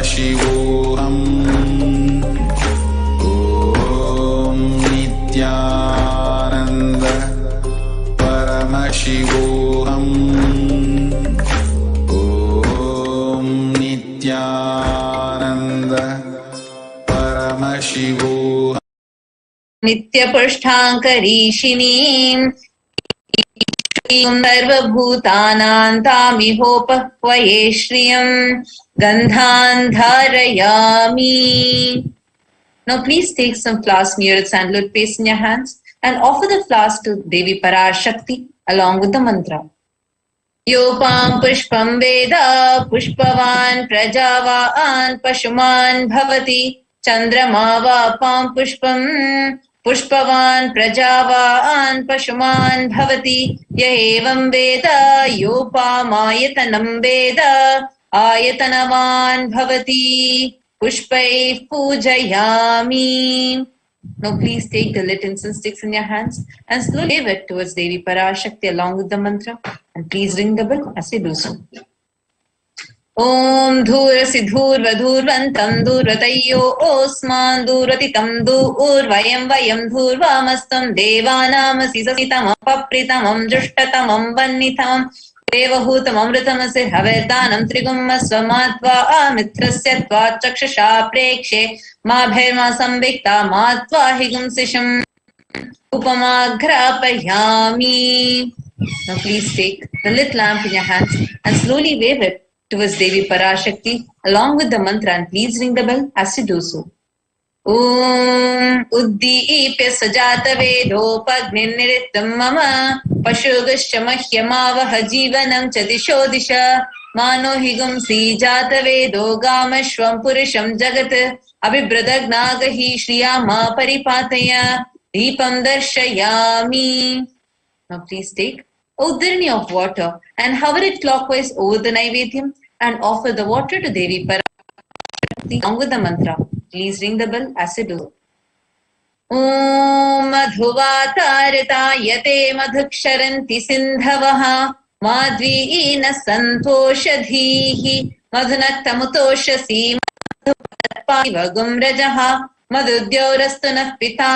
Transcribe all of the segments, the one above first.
Paramashivoham. Om Nithyananda Paramashivoham. Om Nithyananda Paramashivoham. नित्यपुष्ठाङ्करीषिणीम् सर्वभूतानान्तामिहोपह्वये श्रियम् गन्धान् धारयामि. Now please take some flask near its sandalwood paste in your hands and offer the flask to Devi Parashakti along with the mantra. Yopam pushpam veda pushpavan prajavaan pashuman bhavati chandrama vapam pushpam pushpavan prajavaan pashuman bhavati yaevam veda yopamayatanam veda ayatanavan bhavati pushpai pujayami. Now please take the lit incense sticks in your hands and slowly wave it towards Devi Parashakti along with the mantra, and please ring the bell as we do so. Om dhurasi dhurvadhurvantam dhurvatayyo osman dhuratitam dhurvayam vayam dhurvamastam devanamasi sasitamam papritamam jushtatamam vannitamam देवहूतममृतमसि हवेदानं त्रिगुम्मस्वमात्वा मित्रस्य त्वा चक्षुषा प्रेक्षे माभैर्मा संविक्ता मात्वा हिगुंसिषम् उपमाघ्रापयामि. Now please take the lit lamp in your hands and slowly wave it towards Devi Parashakti along with the mantra, and please ring the bell as you do so. Om Uddipya Sajata Vedopagniniritam Mama Pashugashya Mahyamavaha Jivanam Chadisho Disha Mano Higumsi Jata Vedo Gamashvam Purisham Jagat Abhibradagnagahi Shriyama Paripataya Deepam Darshayami. Now please take Uddirni of water and hover it clockwise over the Naivedyam and offer the water to Devi Parashakti along with the mantra. Please ring the bell as you do. Om Madhuvatarayate Madhuksharanti Sindhavaha Madviina Santoshadhihi Madhunaktamutoshasi Madhupatpavagum Rajaha Madhudyaurastunah Pita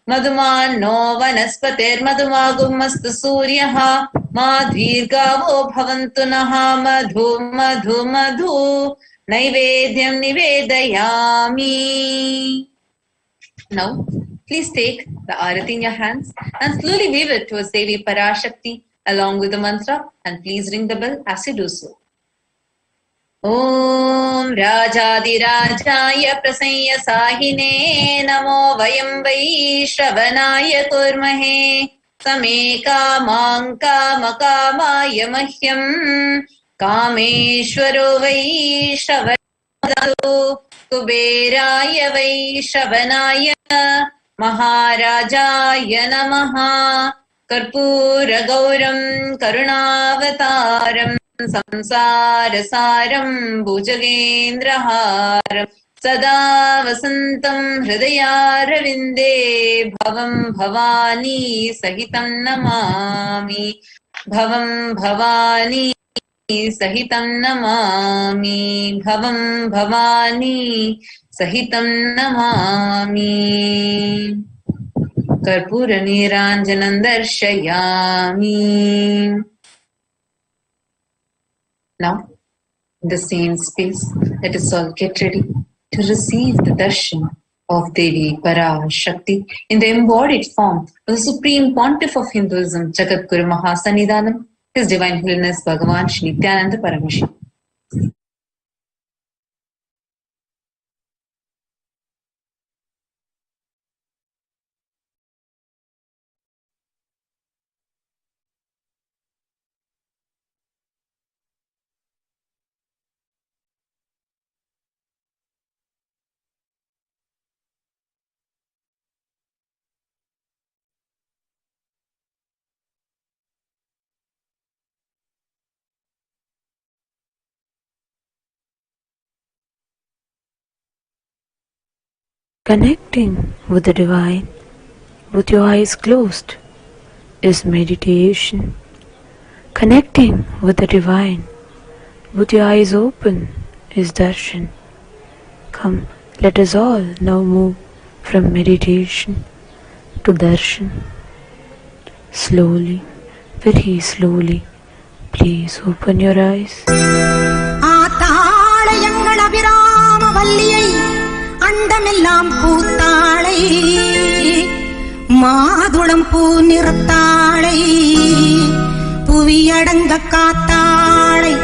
Madhumanno Vanaspatir Madhumagummastu Suryaha Madhvirgavo Bhavantunaha Madhu Madhu Madhu Naivedyam Nivedayami. Now, please take the arati in your hands and slowly wave it towards Devi Parashakti along with the mantra, and please ring the bell as you do so. Om Rajadirajaya Prasanya Sahine Namo Vayam Vaishravanaya Kurmahe Same Kamang Kamakamaya Mahyam Kameshwaro Vaishravadatu Kuberaya Vaishravanaya Maharajaya Namaha Karpura Gauram Karunavataram Samsarasaram Bhujagendraharam Sada Vasantam Hridayaravinде Bhavam Bhavani Sahitam Namami Bhavam Bhavani Sahitam Namami Bhavam Bhavani Sahitam Namami Karpura Niranjanam Darshayami. Now, in the same space, let us all get ready to receive the darshan of Devi Parashakti in the embodied form of the Supreme Pontiff of Hinduism, Jagadguru Mahasannidhanam, His Divine Holiness Bhagavan Shri Nithyananda Paramashivam. Connecting with the Divine with your eyes closed is meditation. Connecting with the Divine with your eyes open is darshan. Come, let us all now move from meditation to darshan. Slowly, very slowly, please open your eyes. ஆத்தாளையங்கள் அபிராம வல்லியை அண்டமெல்லாம் பூத்தாளை மாதுளம் பூ நிறத்தாளை புவியடங்க காத்தாளை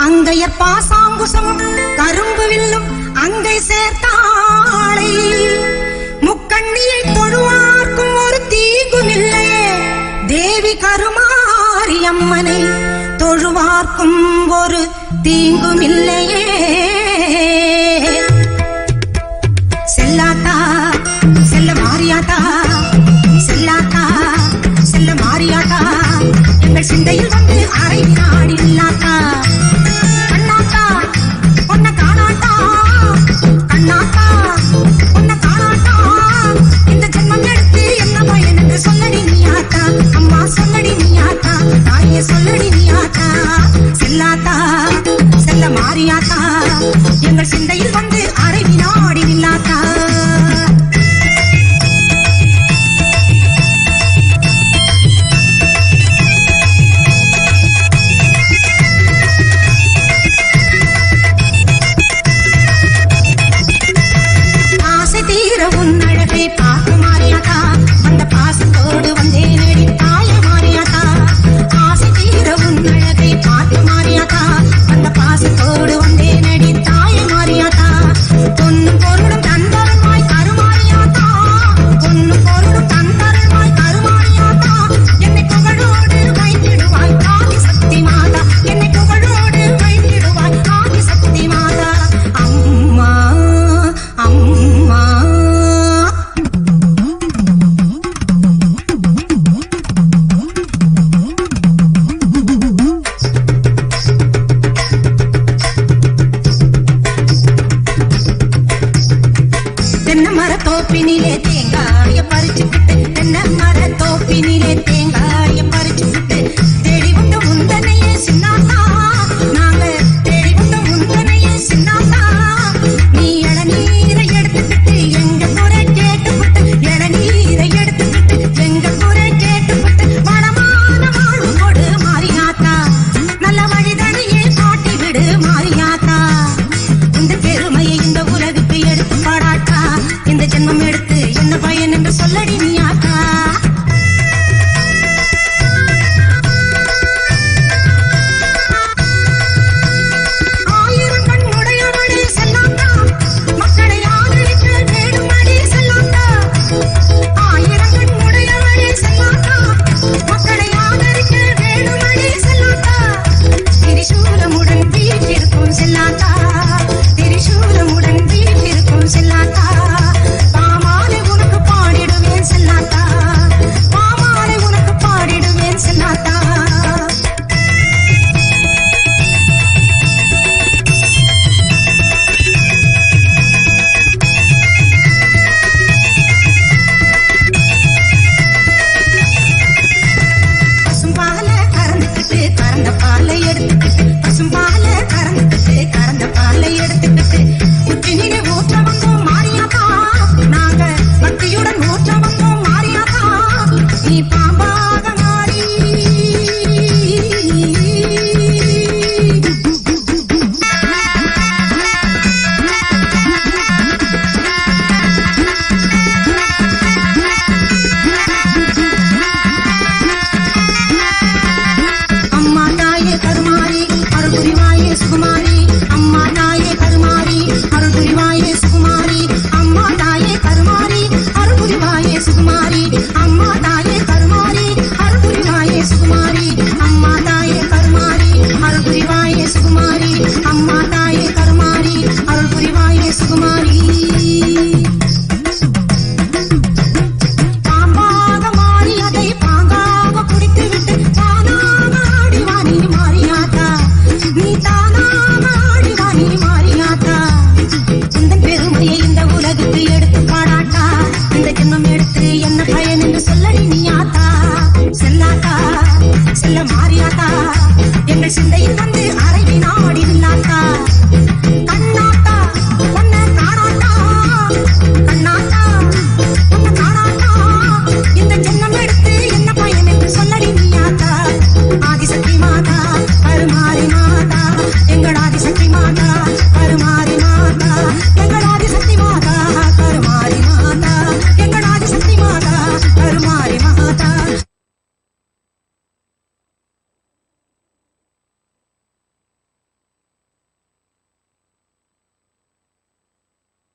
அங்கையர் பாசாங்குசமும் கரும்பு வில்லும் அங்கை சேர்த்தாளை முக்கண்ணியை தொழுவார்க்கும் ஒரு தீங்கும் இல்லையே தேவி கருமாரி அம்மனை தொழுவார்க்கும் ஒரு தீங்கும் இல்லையே செல்லாத்தா செல்ல மாரியாத்தா செல்லாத்தா செல்ல மாரியாத்தா எங்கள் சிந்தையில் வந்து அரை நாடி இல்லாத்தா கண்ணாத்தா பொன்ன காணாத்தா கண்ணாத்தா பொன்ன காணாத்தா இந்த ஜென்மம் எடுத்து என்ன பயன் என்று சொல்லடி நீயாத்தா அம்மா சொல்லடி நீயாத்தா தாயே சொல்லடி நீயாத்தா செல்லாத்தா செல்ல மாரியாத்தா எங்கள் சிந்தையில் வந்து அரை வினாடி நில்லாத்தா செல்லாத்தா பாமாலை உனக்கு பாடிடுவேன் செல்லாத்தா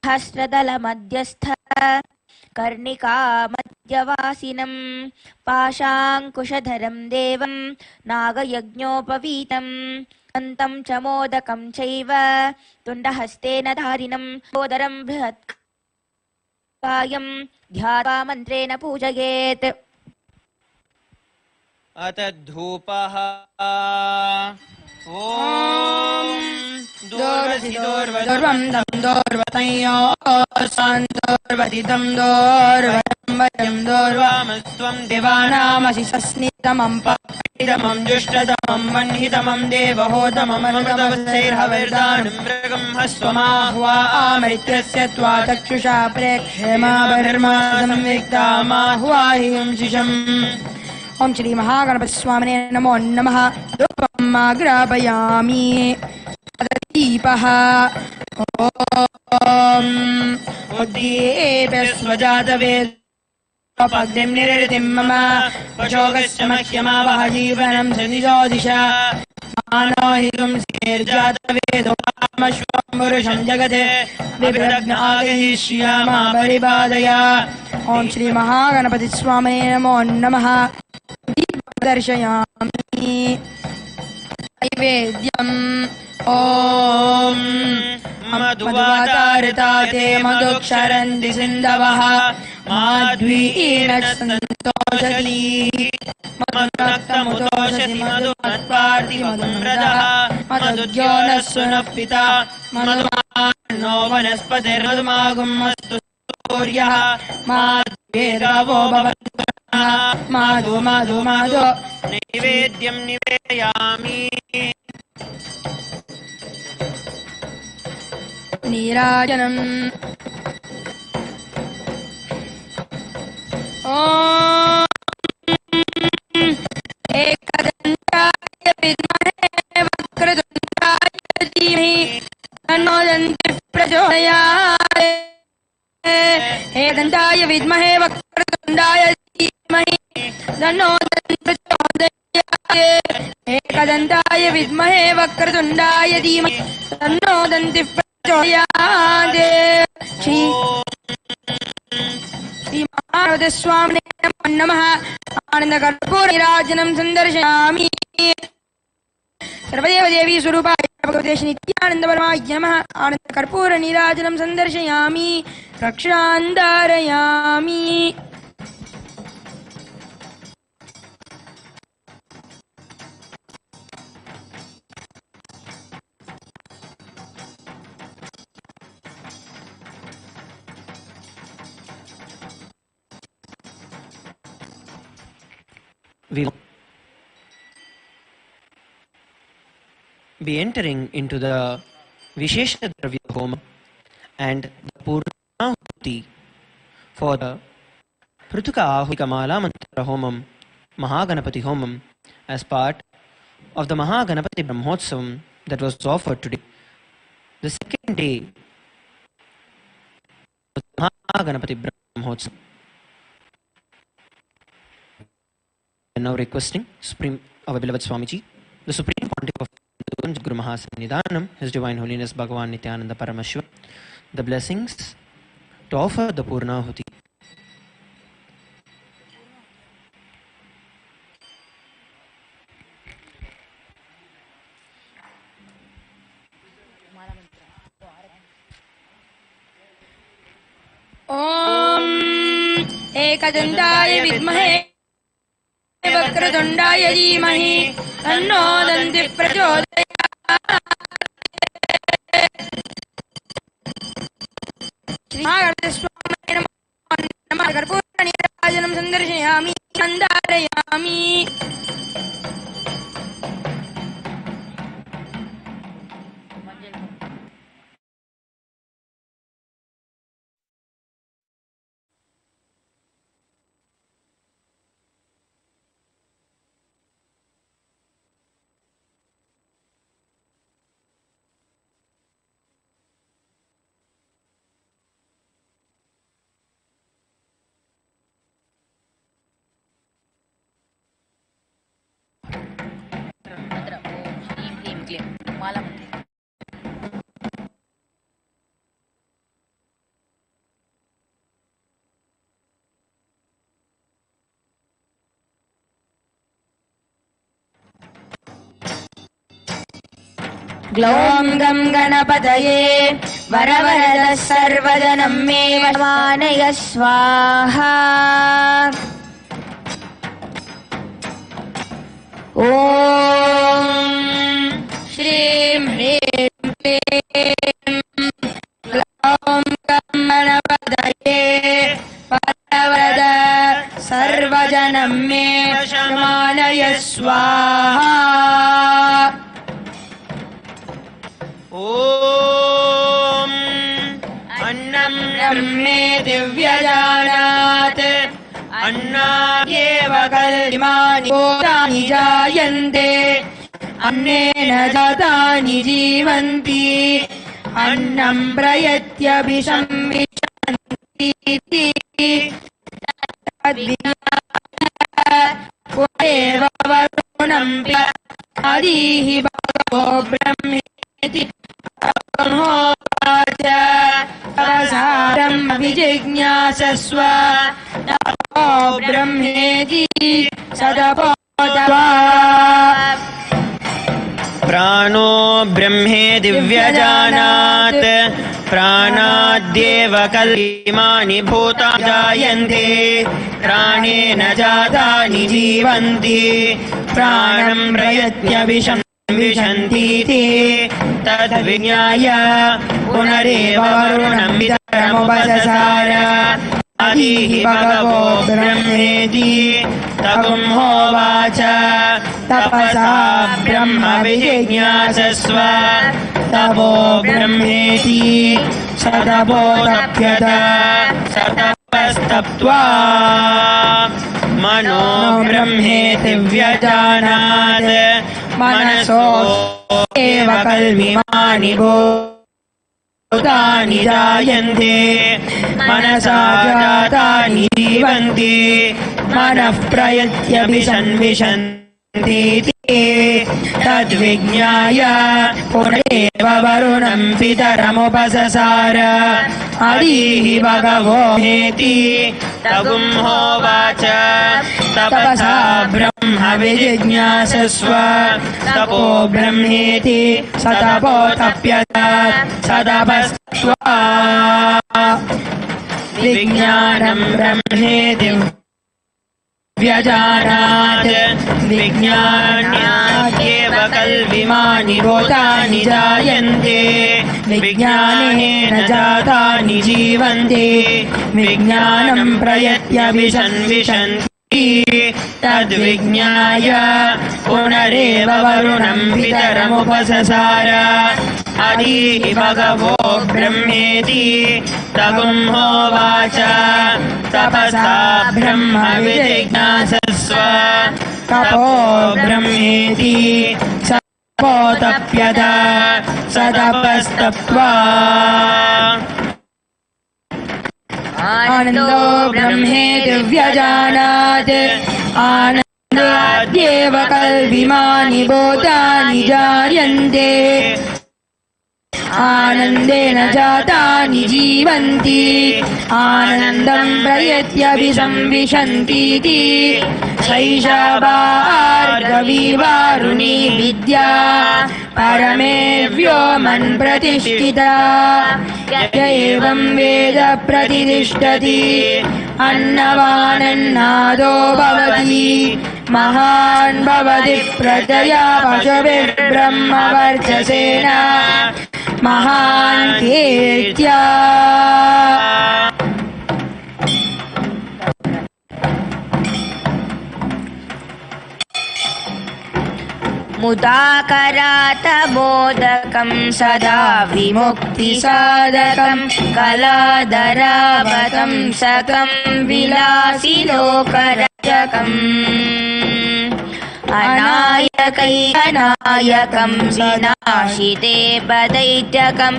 सहस्रदलमध्यस्थ कर्णिकामध्यवासिनं पाशाङ्कुशधरं देवं नागयज्ञोपवीतं अन्तं च मोदकं चैव तुण्डहस्तेन धारिणं गोदरं बृहत्कायं ध्यात्वा मन्त्रेण पूजयेत्। अथ धूपः ॐ दोर्वसि दोर्वं दं दोर्वतयोसान्दोर्वदिदं दोर्वयं दोर्वामस्त्वं देवानामसि सस्नितमं पक्वैतमं जुष्टतमं वह्नितमं देवहोतममृतवसैर्हविर्दानं मृगं हस्वमाह्वामृत्यस्य त्वा चक्षुषा प्रेक्षेमाभिर्मा संविक्तामाह्वाहिं शिशम्। ओम श्री महागणपति स्वामिने नमो नमः। धूपम् आग्रापयामि। दीपः ॐ उद्दीप्यस्वजातवेदोपग्निं निरृतिं मम वशोकस्य मह्यमावह जीवनं सनिजोदिशा मानो हि पुंसेर्जातवेदोपामश्वं पुरुषं जगते बिभ्रद्न आगहिष्यामा परिपादय। ओम श्री महागणपति स्वामिने नमो नमः। दर्शयामि नैवेद्यम् ॐ मधुवातारताते मधुक्षरन्ति सिन्धवः माध्वीनसन्तोषती मधुनक्तमुतोषति मधुमत्पार्ति मधुमृदः मधुद्योनः सुनः पिता मधुमानो वनस्पतिर्मधुमागुमस्तु सूर्यः माध्वेरवो भवन्तु माधु माधु माधु नैवेद्यं निवेदयामि। नीराजनम् ॐ एकदन्ताय विद्महे वक्रतुण्डाय धीमहि तन्नो दन्तिः प्रचोदयात्। एकदन्ताय विद्महे वक्रतुण्डाय धीमहि तन्नो दन्तिः प्रचोदयात्। एकदन्ताय विद्महे वक्रतुण्डाय धीमहि तन्नो दन्तिः प्रचोदयात्। श्री महागणपतिस्वामिने नमो नमः। आनन्दकर्पूरनीराजनं सन्दर्शयामि। सर्वदेव देवी स्वरूपाय भगवते श्री नित्यानंद परमाय नमः। आनन्दकर्पूरनीराजनं सन्दर्शयामि। रक्षां धारयामि। We will be entering into the Vishesha Dravya Homa and the Purnahuti for the Prutuka Ahukamala Mantra Homam, Mahaganapati Homam, as part of the Mahaganapati Brahmotsavam that was offered today. The second day of the Mahaganapati Brahmotsavam. And now requesting our beloved Swamiji, the Supreme Pontiff of Guru Mahasannidhanam, His Divine Holiness Bhagavan Nithyananda Paramashivam, the blessings to offer the Purnahuti. ॐ एकदन्ताय विद्महे वक्रतुण्डाय धीमहि तन्नो दन्तिः प्रचोदयात्। श्री महागणपतिस्वामिने नमो नमः। कर्पूरनीराजनं सन्दर्शयामि। धारयामि। ग्लौं गं गणपतये वरवरदः सर्वजनं मे वशमानय स्वाहा। ॐ श्रीं ह्रीं क्लीं ग्लौं गं गणपतये वरवरद सर्वजनं मे वशमानय स्वाहा। ॐ अन्नं ब्रह्मे दिव्यजानात् अन्नाद्येव कल्मानि भूतानि जायन्ते अन्नेन जातानि जीवन्ति अन्नं प्रयत्यभिसंविशन्ति पुनरेव वरुणं आदिः भगवो ब्रह्मेति ब्रह्मविजिज्ञासस्व ब्रह्मेति सदपोदवा। प्राणो ब्रह्मे दिव्यजानात् प्राणाद्येव कल्मानि भूतानि जायन्ते प्राणेन जातानि जीवन्ति प्राणं प्रयत्यभिसंविशन्तीति तद्विज्ञाय पुनरेव वरुणं पितरमुपससार आदिः भगवो ब्रह्मेति तगुं होवाच तपसा ब्रह्म विजिज्ञासस्व तपो ब्रह्मेति सतपोतप्यत सतपस्तप्त्वा मनो ब्रह्मेति व्यजानात् मनसो एव कल्मिमानि भूतानि जायन्ते मनसा जातानि जीवन्ति मनः प्रयत्यभिसंविशन्तीति तद्विज्ञाय पुनरेव वरुणं पितरमुपससार आदिः भगवो हेति तगुं होवाच तपसा ब्रह्म विजिज्ञासस्व तपो ब्रह्मेति सतपोतप्यत सतपस्त्वा विज्ञानं ब्रह्मेति व्यजानात् विज्ञानाद्येव कल्विमानि भूतानि जायन्ते विज्ञानेन जातानि जीवन्ते विज्ञानं प्रयत्यभिसंविशन्ति तद्विज्ञाय पुनरेव वरुणं पितरमुपससार आदिः भगवो ब्रह्मेति तगुं होवाच तपसा ब्रह्म विजिज्ञासस्व तपो ब्रह्मेति सतपोतप्यत सतपस्तप्त्वा आनन्दो ब्रह्मेति व्यजानात् आनन्दाद्येव कल्विमानि भूतानि जायन्ते आनन्देन जातानि जीवन्ति आनन्दं प्रयत्यभिसंविशन्तीति सैषा भार्गवीवारुणी विद्या परमे व्योमन् प्रतिष्ठिता य एवं वेद प्रतिष्ठति अन्नवानन्नादो भवति महान् भवति प्रजया पशुभिर्ब्रह्मवर्चसेन महान् कीर्त्या। मुदाकरात बोधकं सदा विमुक्तिसाधकं कलाधरावतं सकं विलासिलोकरक्षकम् अनायकैकनायकं विनाशिते पदैत्यकं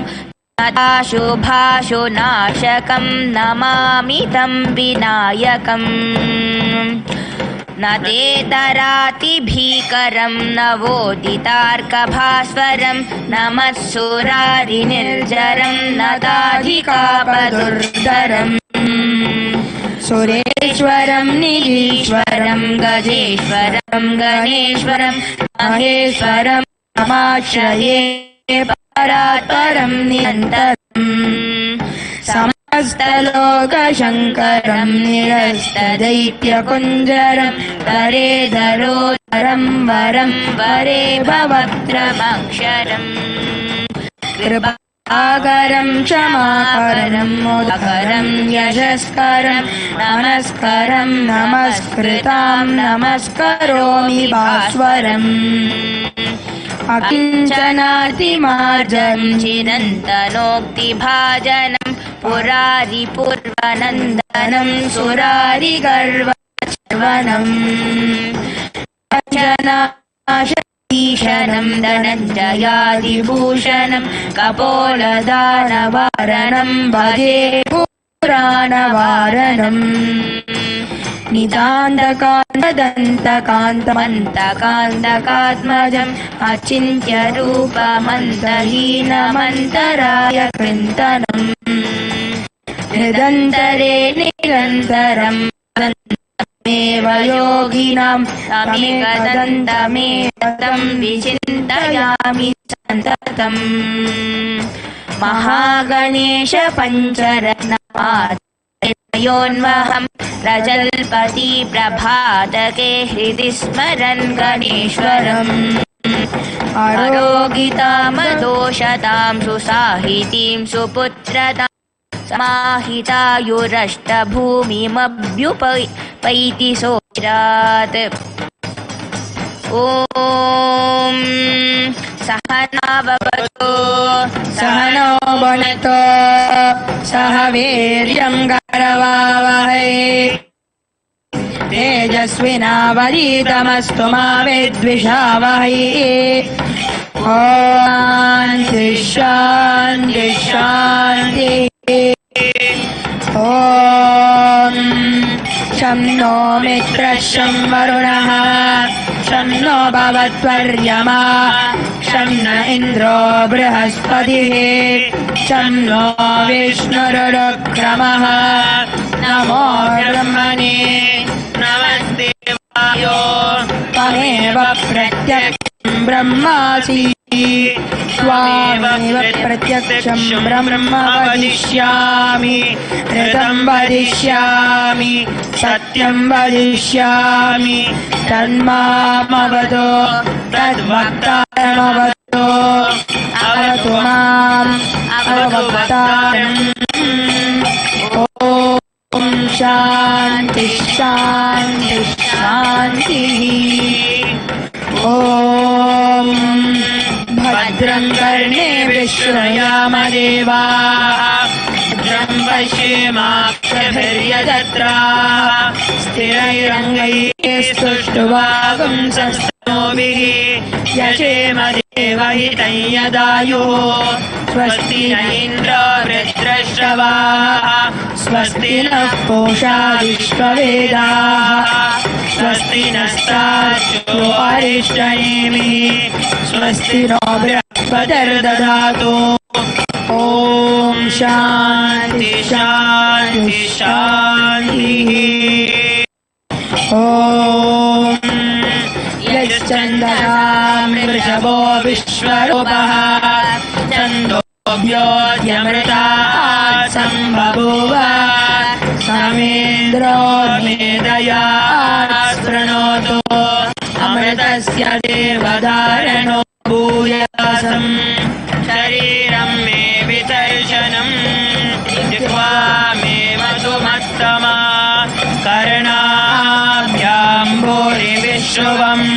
शुभाशुनाशकं नमामि तं विनायकम् न ते तराति भीकरं नवोदितार्कभास्वरं नमः सुरारिनिर्जरं नदाधिकापदुर्धरम् सुरेश्वरं निरीश्वरं गजेश्वरं गणेश्वरं महेश्वरं नमाश्रये परात्परं निरन्तरम् समस्तलोकशङ्करं निरस्तदैत्यकुञ्जरं वरेधरोधरं वरं वरे भवत्रमक्षरम् कृपाकरं क्षमाकरं मोदकरं यशस्करं नमस्करं नमस्कृतां नमस्करोमि भास्वरम् अकिञ्चनातिमार्जनं चिरन्तनोक्तिभाजनं पुरारिपूर्वनन्दनं सुरारिगर्वचर्वणम् ईशनं धनञ्जयादिभूषणं कपोलदानवारणं भजे पुराणवारणम् नितान्तकान्तदन्तकान्तमन्तकान्तकात्मजम् अचिन्त्यरूपमन्तहीनमन्तराय कृन्तनम् हृदन्तरे निरन्तरम् मेव योगिनां तमेकदन्तमेव तं विचिन्तयामि सन्ततम् महागणेश पञ्चरत्नपादयोन्वहं प्रजल्पति प्रभातके हृदि स्मरन् गणेश्वरम् अरोगितामदोषतां सुसाहितीं सुपुत्रतां समाहितायुरष्टभूमिमभ्युपैति सोचिरात् ॐ सहना भवतु सहनो भुनक्तु सह वीर्यं करवावहै तेजस्विनावधीतमस्तु मा विद्विषावहै शान्ति शान्ति शान्तिः ॐ शं नो मित्रः शं वरुणः शं नो भवत्वर्यमा शं न इन्द्रो बृहस्पतिः शं नो विष्णुरुक्रमः नमो ब्रह्मणे नमस्ते वायो त्वमेव प्रत्यक्षं ब्रह्मासि त्वामेव प्रत्यक्षं ब्रह्म वदिष्यामि ऋतं वदिष्यामि सत्यं वदिष्यामि तन्मामवतु तद्वक्तारमवतु अवतु माम् अवक्तारम् ॐ शान्ति शान्ति शान्तिः ॐ भद्रं कर्णे विश्वयामदेवाः भद्रं पश्येमाक्षभिर्यजत्राः स्थिरैरङ्गैः स्तुष्ट्वागुंसस्तनोभिः यशेमदेवहितं यदायुः स्वस्ति न इन्द्रो वृत्रश्रवाः स्वस्ति नः पूषा विश्ववेदाः स्वस्ति नस्तार्क्ष्यो अरिष्टनेमिः स्वस्ति नो बृहस्पतिर्दधातु ॐ शान्ति शान्ति शान्तिः ॐ यश्चन्द्रतां वृषभो विश्वरूपः छन्दोभ्योऽध्यमृतात् सम्बभूव समेन्द्रो मेधया शृणोतु अमृतस्य देवधारणो भूयासम् शरीरं मे वितर्शनम् जिह्वा मे मधुमत्तमा कर्णाभ्यां भूरिविश्रुवम्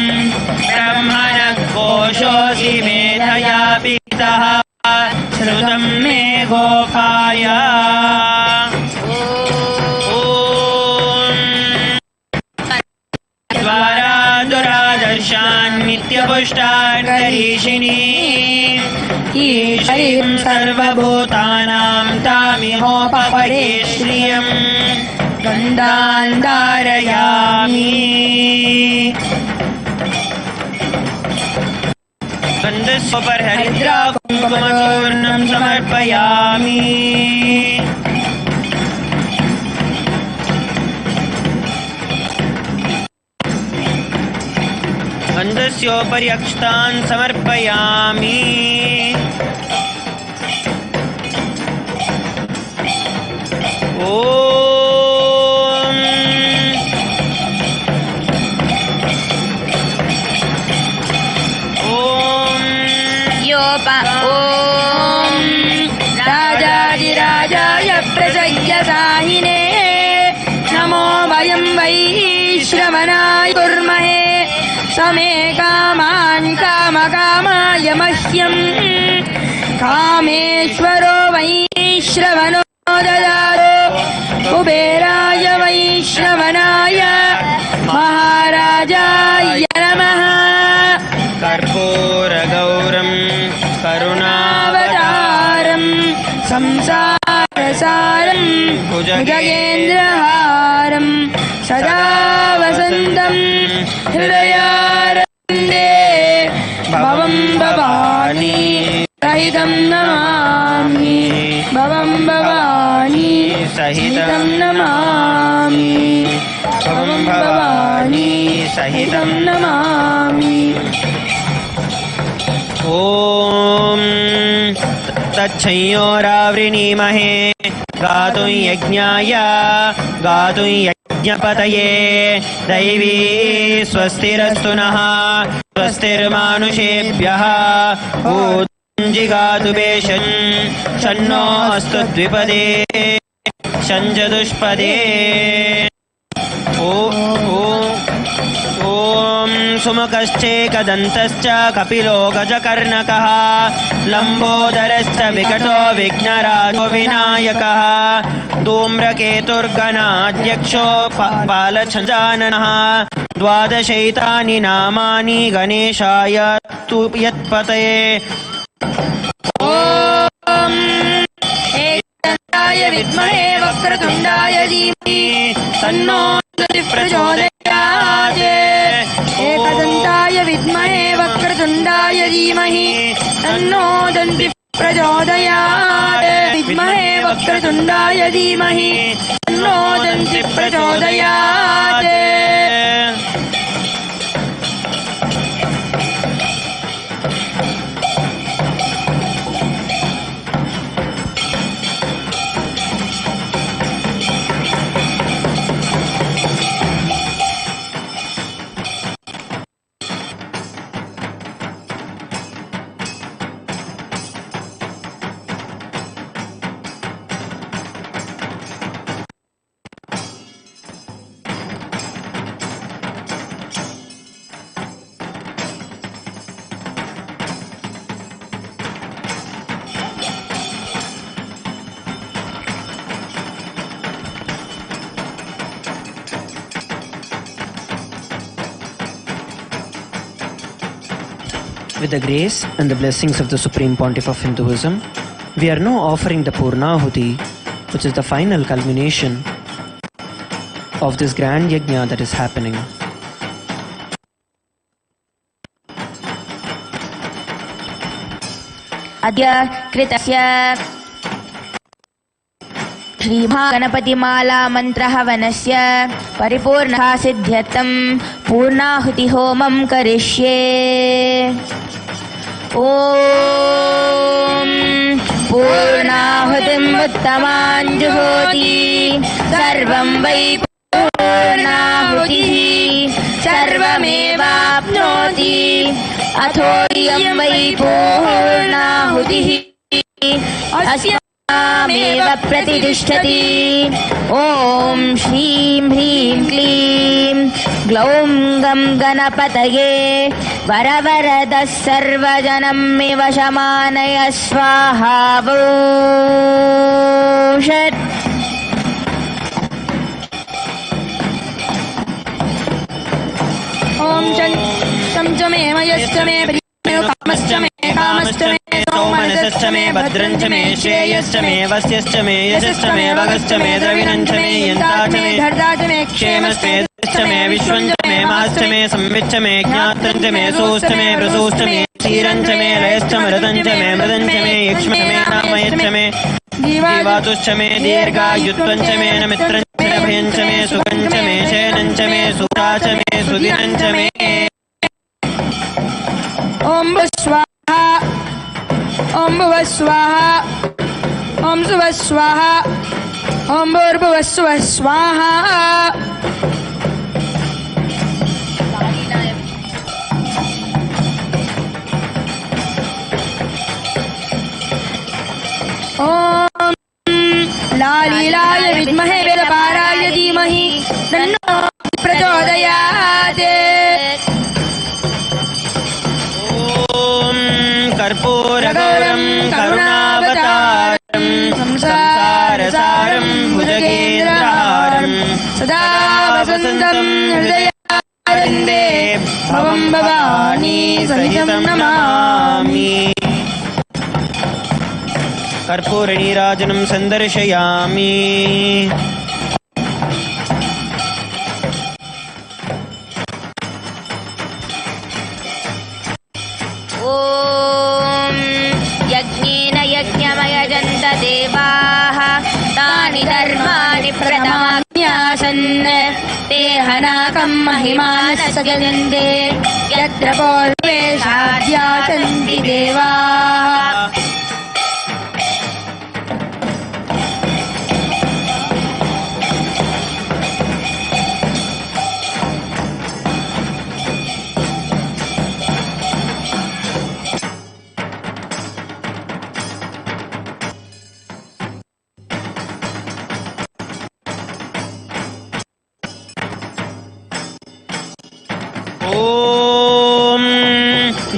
ब्रह्मणः कोशोऽसि मेधया पितः श्रुतं मे गोपाय द्वारा दुरादर्शान्नित्यपुष्टान् करीषिणी ईश्वरीं सर्वभूतानां तामिहोपपरे श्रियं गन्धान् धारयामि गन्धस्वपरहरिद्रा कुङ्कुमचूर्णं समर्पयामि गन्धस्योपरि अक्षतान् समर्पयामि ॐ ॐ राजाधिराजाय प्रजज्ञसाहिने नमो वयं वै श्रवणाय कुर्महे समे कामान् कामकामाय मह्यम् कामेश्वरो वै श्रवणो ददातु कुबेराय वै श्रवणाय महाराजाय नमः कर्पूरगौरं करुणावतारं संसारसारं भुजगेन्द्रहारं सदा वसन्तं हृदयारविन्दे भवं भवानी सहितं नमामि भवं भवानी सहितं नमामि भवं भवानी सहितं नमामि ॐ तच्छंयोरावृणीमहे गातुं यज्ञाय गातुं यज्ञपतये दैवी स्वस्तिरस्तु नः स्वस्तिर्मानुषेभ्यः जिगातु बेशं शन्नो अस्तु द्विपदे शञ्चतुष्पदे ॐ सुमुखश्चेकदन्तश्च कपिलो गजकर्णकः लम्बोदरश्च विकटो विघ्नराजो विनायकः धूम्रकेतुर्गणाध्यक्षो बालचञ्चाननः द्वादशैतानि नामानि गणेशाय तु यत्पतये य विद्महे वक्रतुण्डाय धीमहि तन्नो प्रचोदयात् एकदन्ताय विद्महे वक्रतुण्डाय धीमहि तन्नो दन्ति प्रचोदयात् विद्महे वक्रतुण्डाय धीमहि तन्नो दन्ति प्रचोदयात् With the grace and the blessings of the Supreme Pontiff of Hinduism, we are now offering the Purnahuti, which is the final culmination of this grand yajna that is happening. Adya kritasya श्रीमहागणपतिमाला मन्त्रहवनस्य परिपूर्णः सिद्ध्यर्थं पूर्णाहुतिहोमं करिष्ये। ॐ पूर्णाहुतिम् उत्तमां जुहोति सर्वं वै पूर्णाहुतिः सर्वमेवाप्नोति अथोऽयं वै पूर्णाहुतिः अस्यामेव प्रतिष्ठति। ॐ श्रीं ह्रीं क्लीं ग्लौं गं गणपतये वरवरदः सर्वजनं मे वशमानय स्वाहा। षट् ॐ च मे मयश्च मे कामश्च मे सौमनसश्च मे भद्रञ्च मे श्रेयश्च मे वस्यश्च मे यशश्च मे भगश्च मे द्रविणञ्च मे यन्ताच मे धर्ताच मे क्षेमश्च मे दश्च मे विश्वञ्च मे महश्च मे संविच्च मे ज्ञात्रञ्च मे सोश्च मे प्रसोश्च मे क्षीरञ्च मे लयश्च मृदञ्च मे मृदञ्च मे यक्ष्म मे नामयश्च मे जीवातुश्च मे दीर्घायुत्वञ्च मे नमित्रञ्च मे भयञ्च मे सुखञ्च मे शयनञ्च मे सुराच मे सुदिनञ्च मे। ॐ स्वाहा ॐ भुवः स्वाहा ॐ सुवः स्वाहा ॐ भूर्भुवस्सुवः स्वाहा ॐ लालीलाय विद्महे वेदपाराय धीमहि तन्नो प्रचोदयात्। ॐ कर्पूरगौरं करुणावतारं संसारसारं भुजगेन्द्रहारं सदा वसन्तं हृदयारविन्दे भवं भवानी सहितं नमामि। कर्पूरनीराजनं सन्दर्शयामि। ॐ यज्ञेन यज्ञमयजन्त देवाः तानि धर्माणि प्रथमाज्ञासन् ते हनाकं महिमानः सजन्ते यत्र पूर्वेशाद्यासन्ति देवाः। ॐ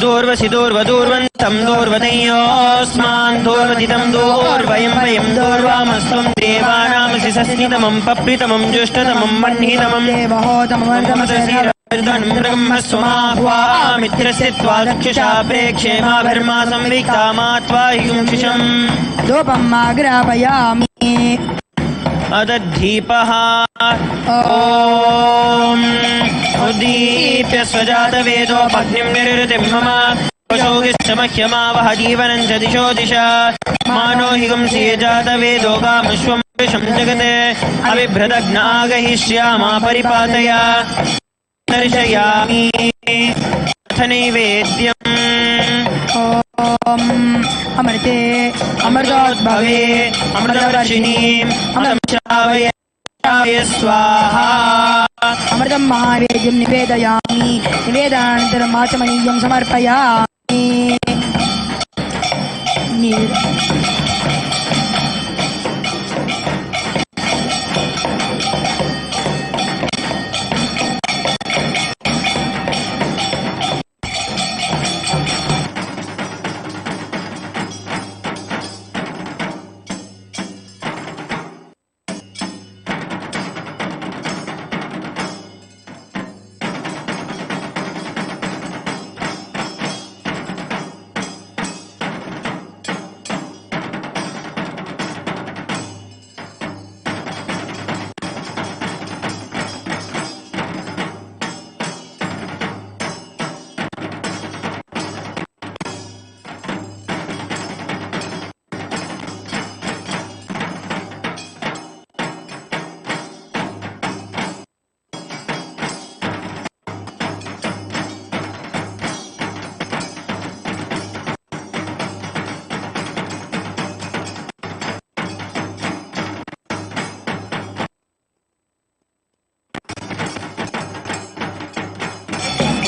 दूर्वसि दूर्वदूर्वन्तं दूर्वतयोऽस्मान् दूर्वतितं दूर्वयं वयं दूर्वामस्त्वं देवानामसि सस्मितमं पप्रितमं जुष्टतमं वह्नितमं ब्रह्मस्वमाह्वामित्रस्य त्वा चक्षुषापेक्षे मा धर्मा संविक्ता मा त्वा हिंशिषम् धूपम् आग्रापयामि। अदद्धीपः ॐ उद्दीप्य स्वजातवेदोपग्निं निरृतिं मम शोगिश्च मह्यमावह जीवनं च दिशो दिशा मानो हि गुंसि जातवेदो गामश्वं विषं जगते अबिभ्रदग्नागहिष्यामा परिपातय दर्शयामि अथ नैवेद्यम्। ॐ अमृते अमृतोद्भवे अमृतवर्षिणीम् अमृतं श्रावय स्वाहा। अमृतं महावेद्यं निवेदयामि। निवेदनानन्तरम् आचमनीयं समर्पयामि।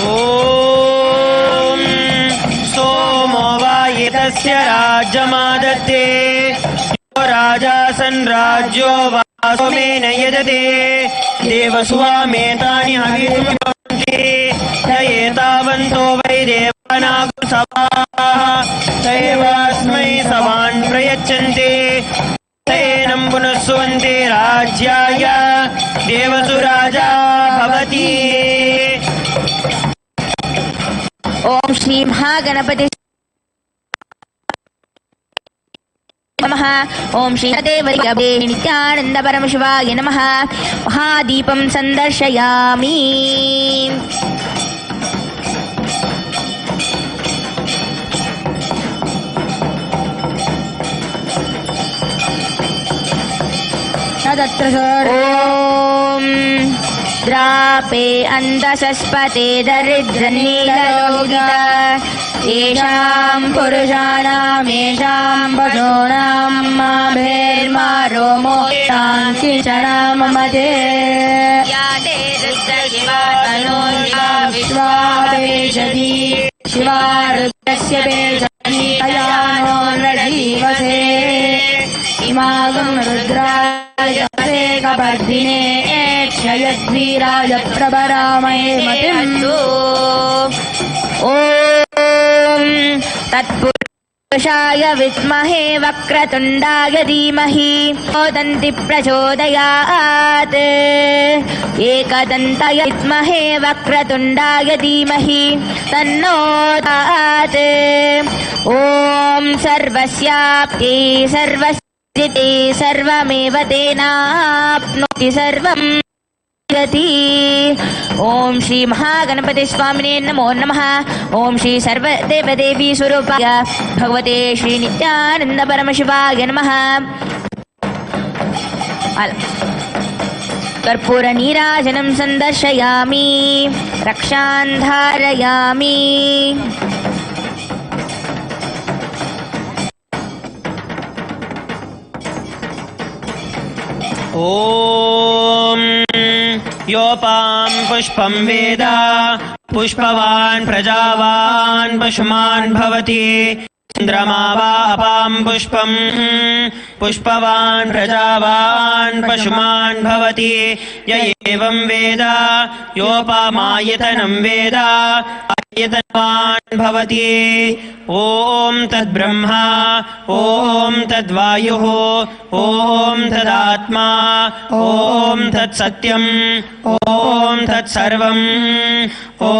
ॐ सोमो वायितस्य राज्यमादत्ते यो राजासन् राज्यो वा सोमेन यजते देवसुवामेतानि हविषुभवन्ति स एतावन्तो वै देवानागुसभाः तैवास्मै सवान् प्रयच्छन्ति तेनं पुनः सुवन्ति राज्याय देवसु राजा भवति। ॐ श्री महागणपति नमः। ॐ श्री देवदेव नित्यानंद परमशिवाय नमः। महादीपं संदर्शयामि। तत्र ॐ द्रापे अन्धसस्पते दरिद्रनीललोहिता येषां पुरुषाणां येषां पशूनां माभेर्मारो रोमो किञ्चन मम ते या ते रुद्रशिवा तनो विश्वा वेशति शिवा रुद्रस्य वेशति तया नो नजीवसे इमागं रुद्राय कपर्दिने क्षयद्वीराय प्रभरामहे मतिम् ॐ तत्पुरुषाय विद्महे वक्रतुण्डाय धीमहि तन्ति प्रचोदयात् एकदन्ताय विद्महे वक्रतुण्डाय धीमहि तन्नो ददात् ॐ सर्वस्याप्ति सर्वसिद्धि सर्वमेव तेनाप्नोति सर्वं ओम श्री महागणपति स्वामिने नमो नमः। ओम श्री सर्वदेवदेवी स्वरूपाय भगवते श्री नित्यानंद परमशिवाय नमः। कर्पूर नीराजनं संदर्शयामि रक्षान् धारयामि। ॐ योपां पुष्पं वेद पुष्पवान् प्रजावान् पशुमान् भवति चन्द्रमा वा अपां पुष्पं पुष्पवान् प्रजावान् पशुमान् भवति य एवं वेद योपामायतनं वेद आयतनवान् भवति। ॐ तद्ब्रह्मा ॐ तद्वायुः ॐ तदात्मा ॐ तत्सत्यम् ॐ तत्सर्वम् ॐ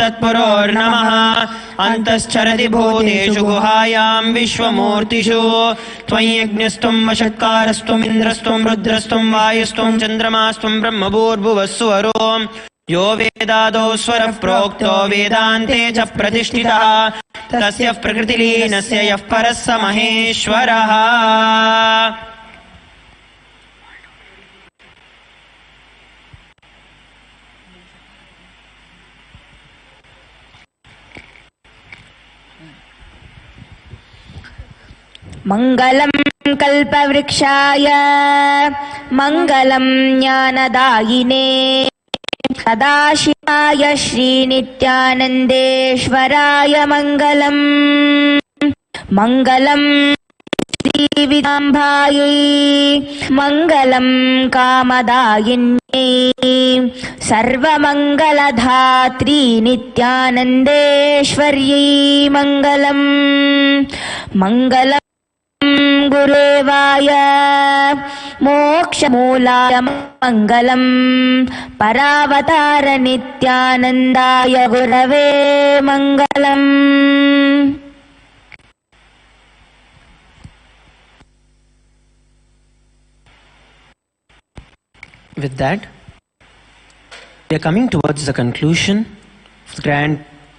तत्पुरोर्नमः। अन्तश्चरति भूतेषु गुहायां विश्वमूर्तिषु त्वय्यज्ञस्त्वं वषट्कारस्त्वम् इन्द्रस्त्वं रुद्रस्त्वं वायुस्त्वं चन्द्रमास्त्वं ब्रह्मभूर्भुवस्सुवरो यो वेदादौ स्वरः प्रोक्तो वेदान्ते च प्रतिष्ठितः तस्य प्रकृतिलीनस्य यः परः स महेश्वरः। मङ्गलं कल्पवृक्षाय मङ्गलं ज्ञानदायिने सदाशिवाय श्रीनित्यानन्देश्वराय मङ्गलम्। मङ्गलं श्रीविदाम्बायै मङ्गलं कामदायिन्यै सर्वमङ्गलधात्री नित्यानन्देश्वर्यै मङ्गलम्। मङ्गलं गुरुदेवाय मोक्षमूलाय मङ्गलं परावतार नित्यानन्दाय गुरवे मङ्गलम्। With that, we are coming towards the conclusion of the grand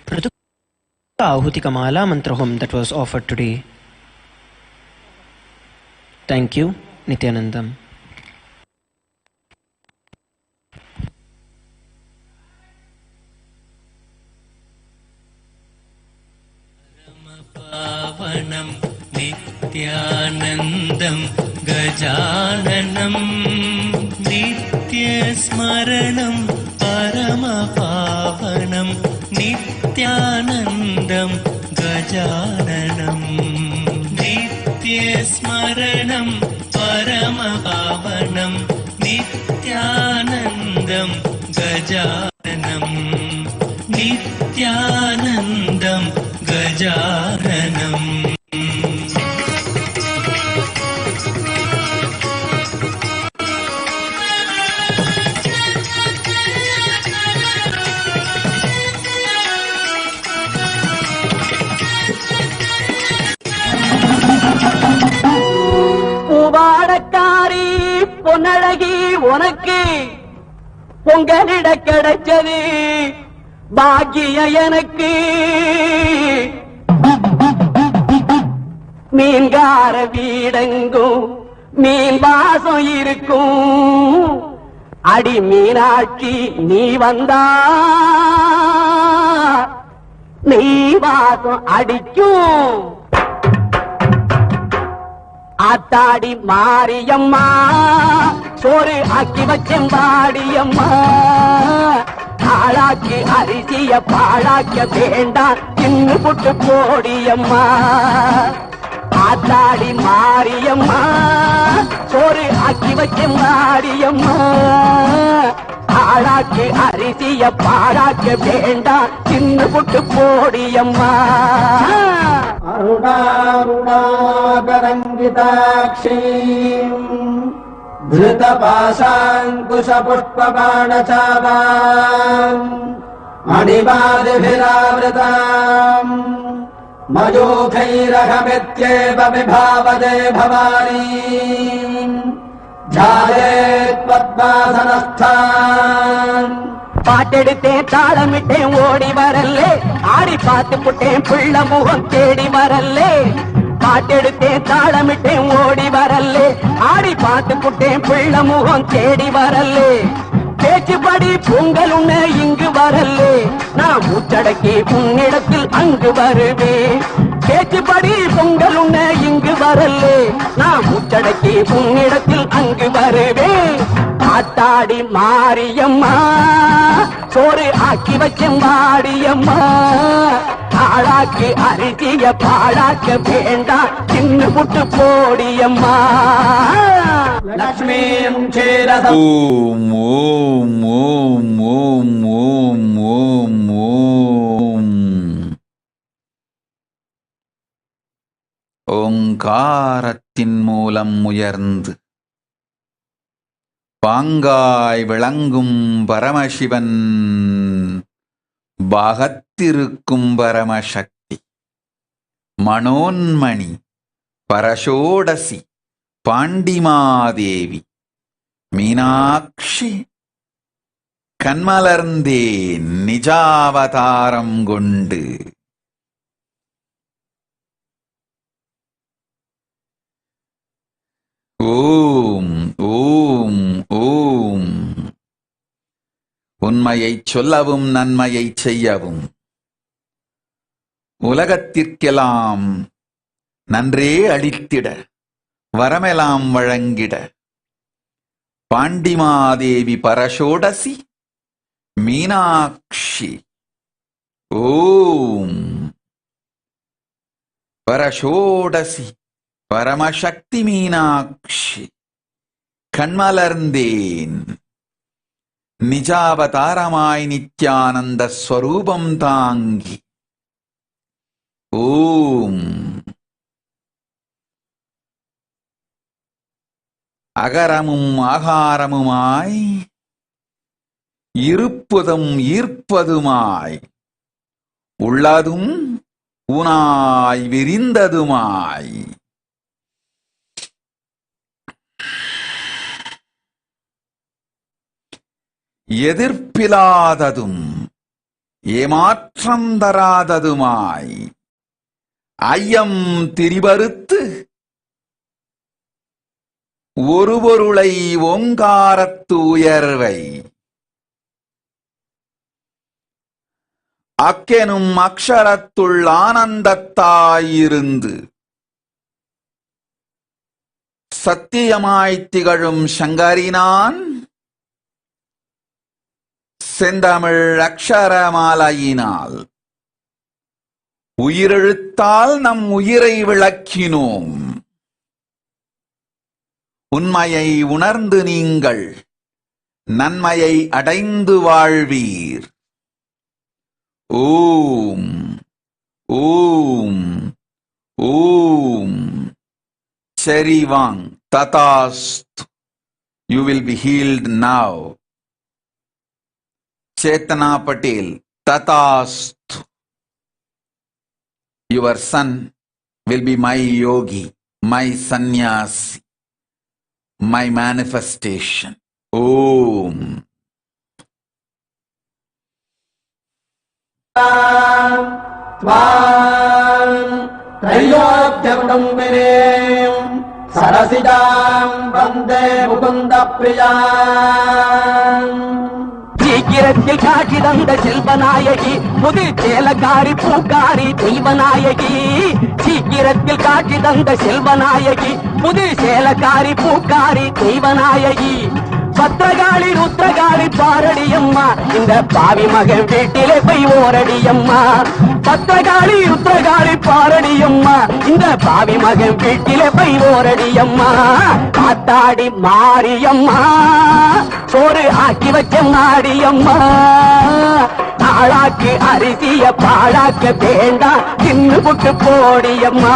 Pratuka Ahuti Kamala Mantra Home that was offered today. Thank you, Nithyanandam. पावनं नित्यानन्दं गजाननं नित्यस्मरणं परमपावनं नित्यानन्दं गजाननं नित्यस्मरणं परमपावनं नित्यानन्दं गजाननं नित्यानन्दं गजाननम्। பூவாடக்காரி Ponnazhagi உனக்கு பொங்கலிட கிடைச்சது பாக்கிய எனக்கு மீன்கார வீடெங்கும் மீன் வாசம் இருக்கும் அடி மீனாட்சி நீ வந்தா நீ வாசம் அடிக்கும் ஆத்தாடி மாரியம்மா சோறு ஆக்கி வச்சேன் வாடியம்மா ஆளாக்கி அரிசிய பாழாக்க வேண்டாம் தின்னு புட்டு போடியம்மா ஆத்தாடி மாரியம்மா சோறு ஆக்கி வச்சேன் வாடியம்மா ஆளாக்கி அரிசிய பாழாக்க வேண்டாம் தின்னு புட்டு போடியம்மா அருணாருணாகரங்கிதாட்சீம் धृतपाशाङ्कुशपुष्पबाणचापाम् मणिमादिभिरावृताम् मयूखैरहमित्येव विभावदे भवानी ध्यायेत्पद्मासनस्थान् பாட்டெடுத்தேன் தாளமிட்டேன் ஓடி வரல்லே ஆடி பார்த்து புட்டேன் பிள்ள முகம் தேடி வரல்லே பாட்டெடுத்தேன் தாளமிட்டேன் ஓடி வரல்லே ஆடி பார்த்து புட்டேன் பிள்ள முகம் தேடி வரல்லே பேச்சுப்படி பொங்கல் உன்ன இங்கு வரல்லே நான் மூச்சடக்கி உன்னிடத்தில் அங்கு வருவேன் பேச்சுப்படி பொங்கல் உன்ன இங்கு வரல்லே நான் மூச்சடக்கி உன்னிடத்தில் அங்கு வருவேன் ஆத்தாடி மாரியம்மா சோறு ஆக்கி வச்சேன் வாடியம்மா ஆளாக்கி அரிசிய பாழாக்க வேண்டாம் சின்ன புட்டு போடியம்மா லக்ஷ்மீம் க்ஷீரச ஓம் ஓம் ஓம் ஓம் ஓம் ஓம் ஓம் ஓங்காரத்தின் மூலம் உயர்ந்து பாங்காய் விளங்கும் பரமசிவன் பாகத்திருக்கும் பரமசக்தி மனோன்மணி பரஷோடசி பாண்டிமாதேவி மீனாட்சி கண்மலர்ந்தே நிஜாவதாரம் கொண்டு ஓம் ஓம் ஓம் உண்மையைச் சொல்லவும் நன்மையைச் செய்யவும் உலகத்திற்கெல்லாம் நன்றே அளித்திட வரமெல்லாம் வழங்கிட பாண்டிமாதேவி பரஷோடசி மீனாட்சி ஓம் பரஷோடசி பரமசக்தி மீனாட்சி கண்மலர்ந்தேன் நிஜாவதாரமாய் நித்யானந்த ஸ்வரூபம் தாங்கி ஓம் அகரமும் ஆகாரமுமாய் இருப்பதும் ஈர்ப்பதுமாய் உள்ளதும் ஊனாய் விரிந்ததுமாய் எதிர்ப்பிலாததும் ஏமாற்றம் தராததுமாய் ஐயம் திரிபறுத்து ஒரு பொருளை ஓங்காரத்து உயர்வை அக்கெனும் அக்ஷரத்துள் ஆனந்தத்தாயிருந்து சத்தியமாய் திகழும் சங்கரினான் செந்தமிழ் அக்ஷரமாலையினால் உயிரெழுத்தால் நம் உயிரை விளக்கினோம். உண்மையை உணர்ந்து நீங்கள் நன்மையை அடைந்து வாழ்வீர். ஓம் ஓம் ஓம். சரிவாங் ததாஸ்து. You will be healed now. Chetana Patel, Tatastu. Your son will be my yogi, my sannyasi, my manifestation. Om. Tvam Trayodhyavadambineem Sarasidam Vande Mukunda Priyam. சீக்கிரத்தில் காட்சி தந்த செல்வநாயகி புது சேலக்காரி பூக்காரி தெய்வநாயகி. சீக்கிரத்தில் காட்சி தந்த செல்வநாயகி புது சேலக்காரி பூக்காரி தெய்வநாயகி. பத்திரகாளி ருத்ரகாளி பாரடியம்மா இந்த பாவி மகன் வீட்டிலே போய் ஓரடியம்மா. பத்திரகாளி ருத்ரகாளி பாரடியம்மா இந்த பாவி மகன் வீட்டிலே போய் ஓரடியம்மா. காத்தாடி மாரியம்மா சோறு ஆக்கி வச்ச மாடியம்மா. நாளாக்கு அரிசிய பாழாக்க வேண்டாம் தின்னு புட்டு போடியம்மா.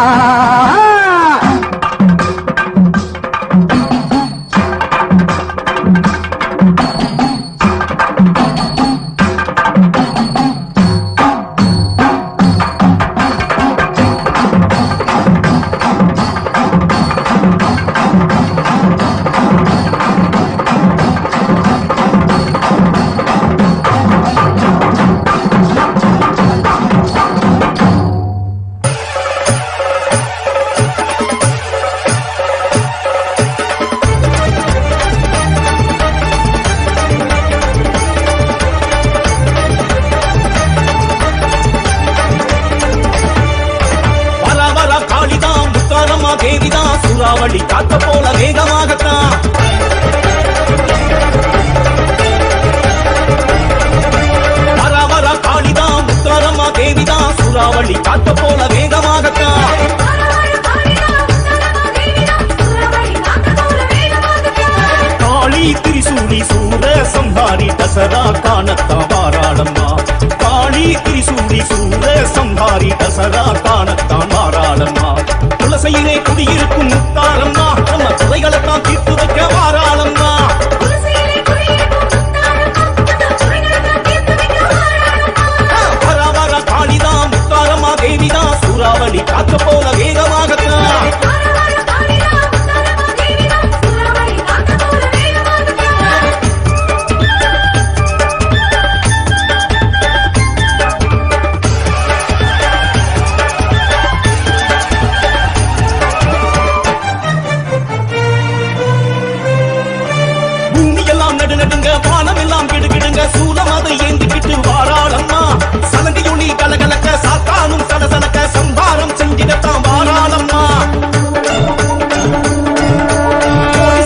சூறாவளி காத்த போல வேகமாகத்தான் வர காளிதான் முத்தாரம்மா தேவிதான் சூறாவளி காத்த போல வேகமாகத்தான். காளி திரிசூடி சூர சம்ஹாரி தசரா காணத்தான் வாராளம்மா. காளி திரிசூடி சூர சம்ஹாரி தசரா காணத்தான் வாராளம்மா. துளசையிலே குடியிருக்கும் முத்தாரம்மா நம்ம குறைகளைத்தான் தீர்த்து வைக்க வாராளம்மா. வர காளிதான் முத்தாரம்மா தேவிதான் சூறாவளி காத்த போல வேகமாகத்தான். வானமெல்லாம் கிடுகிடுங்க சூலம் அதை ஏந்திக்கிட்டு வாராளம்மா. சலங்கையொளி கலகலக்க சாத்தானும் சடசலக்க சம்பாரம் செஞ்சிடத்தான் வாராளம்மா.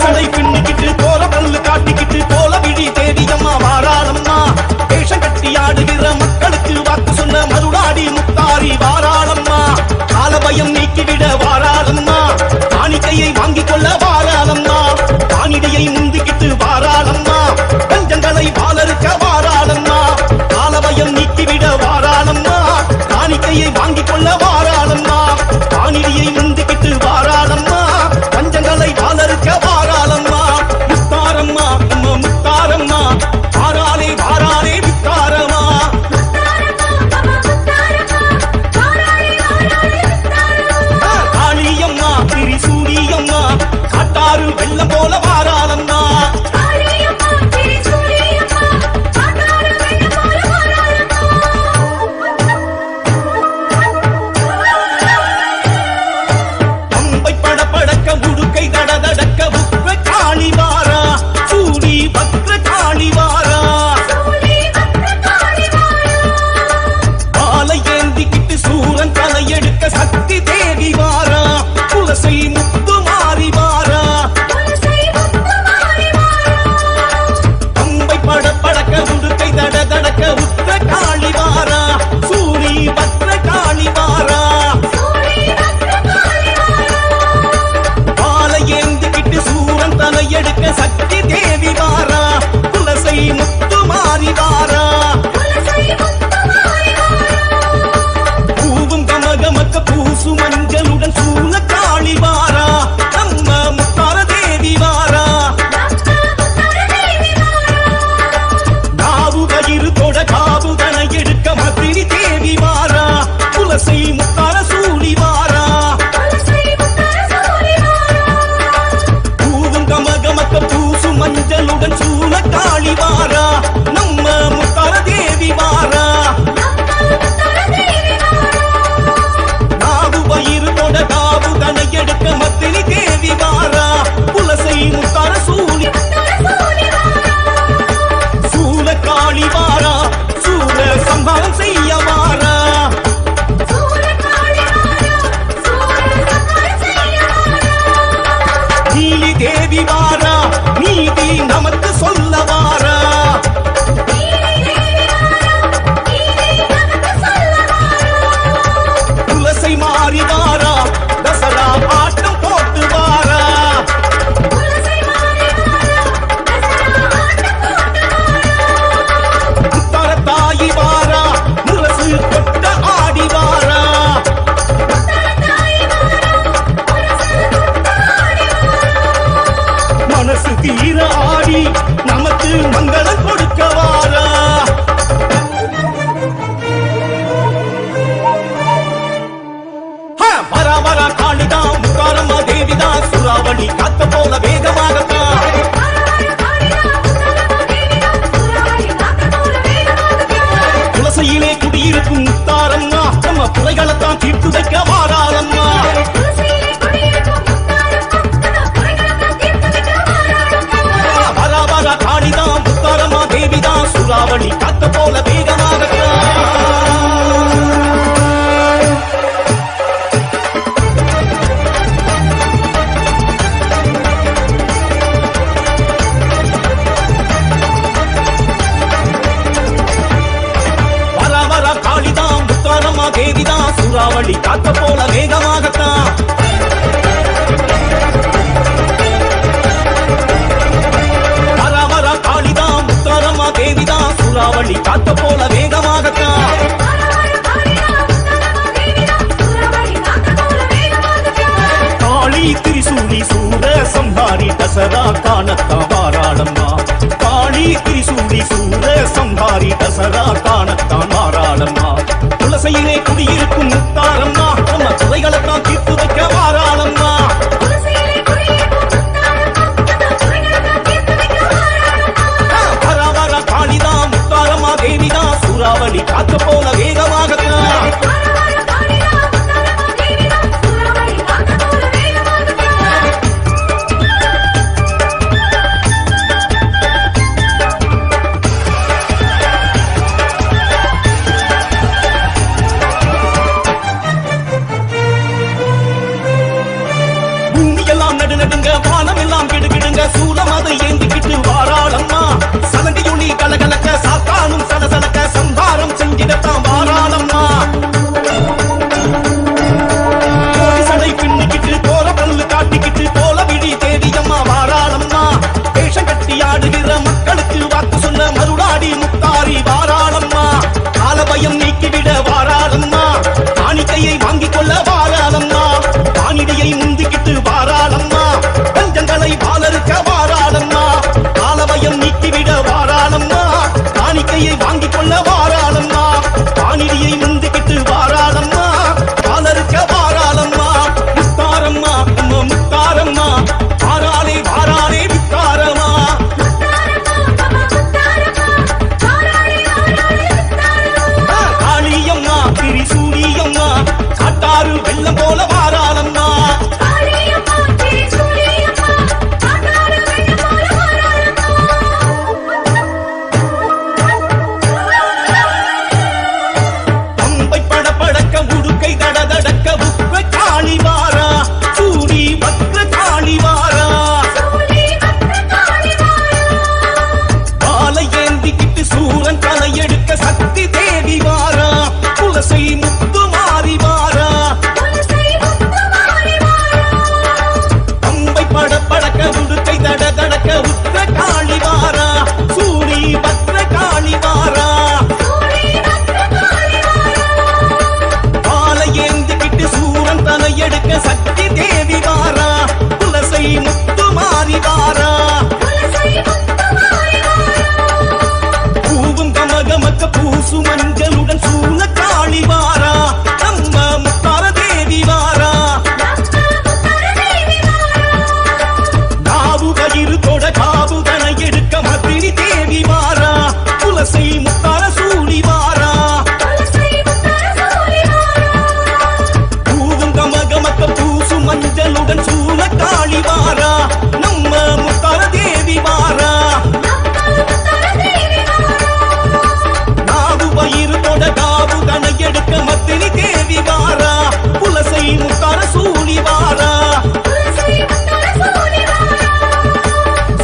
சடை பின்னிக்கிட்டு போல பல்லு காட்டிக்கிட்டு போல விழி தேடியம்மா வாராளம்மா. வேஷம் கட்டி ஆடுகிற மக்களுக்கு வாக்கு சொன்ன மருளாடி முத்தாரி வாராளம்மா. காலபயம் நீக்கிவிட வாராளம்மா. காணிக்கையை வாங்கிக் கொள்ள வாராளம்மா. காணிடையை முந்திக்கிட்டு வாராளம்மா. பஞ்சங்களை வாழறுக்க வாராளம்மா. காலபயம் நீக்கிவிட வாராளம்மா. காணிக்கையை வாங்கிக் கொள்ள வாராளம்மா. காணிடையை முந்திக்கிட்டு வாராளம்மா. பஞ்சங்களை வாழறுக்க வாராளம்மா. முத்தாரம்மா நம்ம முத்தாரம்மா வாராளே வாராளே முத்தாரம்மா. காளியம்மா திரிசூடியம்மா காட்டாறு வெள்ளம் போல வாராளம்மா. அம்பை படபடக்க உடுக்கை தடதடக்க புக்க காளி வாரா. சூடி பக்ர காளி வாரா. ஆலை ஏந்திக்கிட்டு சூரன் தலையெடுக்க சக்தி தேவி வாரா. துளசை முத்து மாறி வாரா. தசரா காணத்தான் வாராளம்மா. காளி திரிசூடி சூர சம்ஹாரி தசரா காணத்தான் வாராளம்மா. துளசையிலே குடியிருக்கும் முத்தாரம்மா, நம்ம துறைகளைத்தான் தீர்த்து வைக்க வாராளம்மா. வரா காளிதான் முத்தாரம்மா தேவிதான், சூறாவளி காத்த போல வேகமாகத்தான். வானம் எல்லாம் கிடுகிடுங்க, சூலம் அதை ஏந்திக்கிட்டு வாராளம்மா. சலங்கையொளி கலகலக்க, சாத்தானும் சலசலக்க, சம்ஹாரம் செஞ்சிடத்தான் வாராளம்மா. சடை பின்னிக்கிட்டு கோர பல்லு காட்டிக்கிட்டு கோல விழி தேவியம்மா வாராளம்மா. வேஷம் கட்டி ஆடுகிற மக்களுக்கு வாக்கு சொன்ன மருளாடி முத்தாரி வாராளம்மா. காலபயம் நீக்கிவிட வாராளம்மா, காணிக்கையை வாங்கிக் கொள்ள வாராளம்மா. வானிடையை முந்திக்கிட்டு வாராளம்மா, பஞ்சங்களை பாலருக்க வாராளம்மா. காலபயம் நீக்கிவிட வாராளம்மா, காணிக்கையை வாங்கிக் கொள்ள வாராளம்மா. வானிடையை முந்திக்கிட்டு வாராளம்மா, பாலருக்க வாராளம்மா. முத்தாரம்மா நம்ம முத்தாரம்மா, வாராளே வாராளே முத்தாரம்மா. காளியம்மா திரிசூலியம்மா, காட்டாறு வெள்ளம் போல வாராளம்மா. பம்பை படபடக்க உடுக்கை தடதடக்க உப்ப காளி வாரா, சூடி பத்ர காளி வாரா. காலை ஏந்திக்கிட்டு சூரன் தலை எடுக்க சக்தி தேவி வாரா, துளசை முத்து மாறி வாரா. பம்பை படபடக்க உடுக்கை தடதடக்க உத்ர காளி வாரா, சூடி பத்ர காளி வாரா. காலை ஏந்திக்கிட்டு சூரன் தலை எடுக்க சக்தி தேவி வாரா, துளசை முத்து மாறி வாரா. பூவும் கமகமக்க பூசு மஞ்சளுடன் சூழ காளி வாரா, நம்ம முத்தார தேவி வாரா. நாவு பயிறு தொட காவு தனை எடுக்க மத்திரி தேவி வாரா, துளசை முத்தார சூழி வாரா. பூவும் கமகமக்க பூசு மஞ்சளுடன் சூழ காளி வாரா, நம்ம முத்தார தேவி வாரா. நாவு பயிறு தொட காவு தனை எடுக்க மத்திரி தேவி வாரா, துளசை முத்தார சூழி வாரா.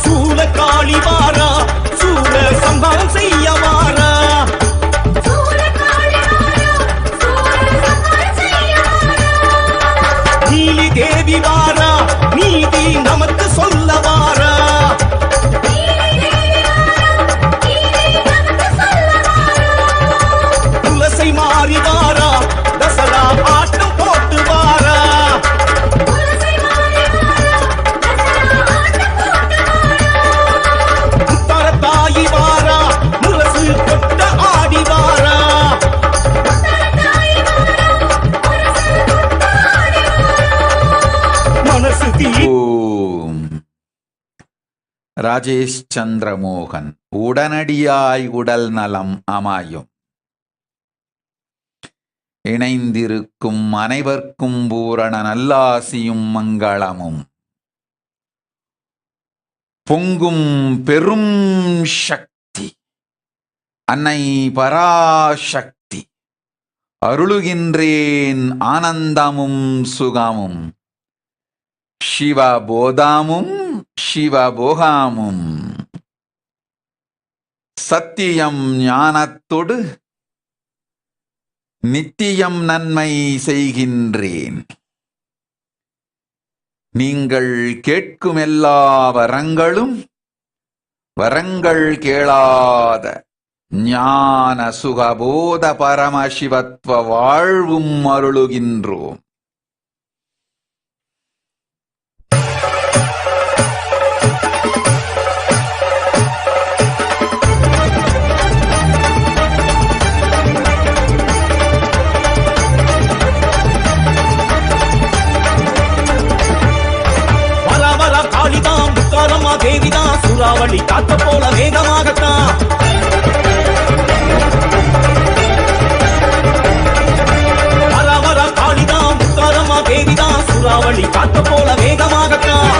சூழ காளி வாரா, சூழ சம்ஹாரம் செய்ய வாரா. நீலி தேவி வாரா, நீதி நமக்கு சொல்ல வாரா. துளசை மாறி வாரா, தசரா ஆட்டம் போட்டு வாரா. முத்தார தாயி வாரா, முரசு கொட்ட ஆடி வாரா. மனசு தீ ஓம். ராஜேஷ் சந்திரமோகன். உடனடியாய் உடல் நலம் அமையும். இணைந்திருக்கும் அனைவர்க்கும் பூரண நல்லாசியும் மங்களமும். பொங்கும் பெரும் சக்தி அன்னை பராசக்தி அருளுகின்றேன் ஆனந்தமும் சுகமும். சிவபோதமும் சிவபோகமும். சத்தியம் ஞானத்தொடு நித்தியம் நன்மை செய்கின்றேன். நீங்கள் கேட்கும் எல்லா வரங்களும் வரங்கள் கேளாத ஞான சுகபோத பரமசிவத்துவ வாழ்வும் அருளுகின்றோம். தேவிதான் சூறாவளி காத்த போல வேகமாகத்தான். வரவர காளிதான் முத்தாரம்மா தேவிதான் சூறாவளி காத்த போல வேகமாகத்தான்.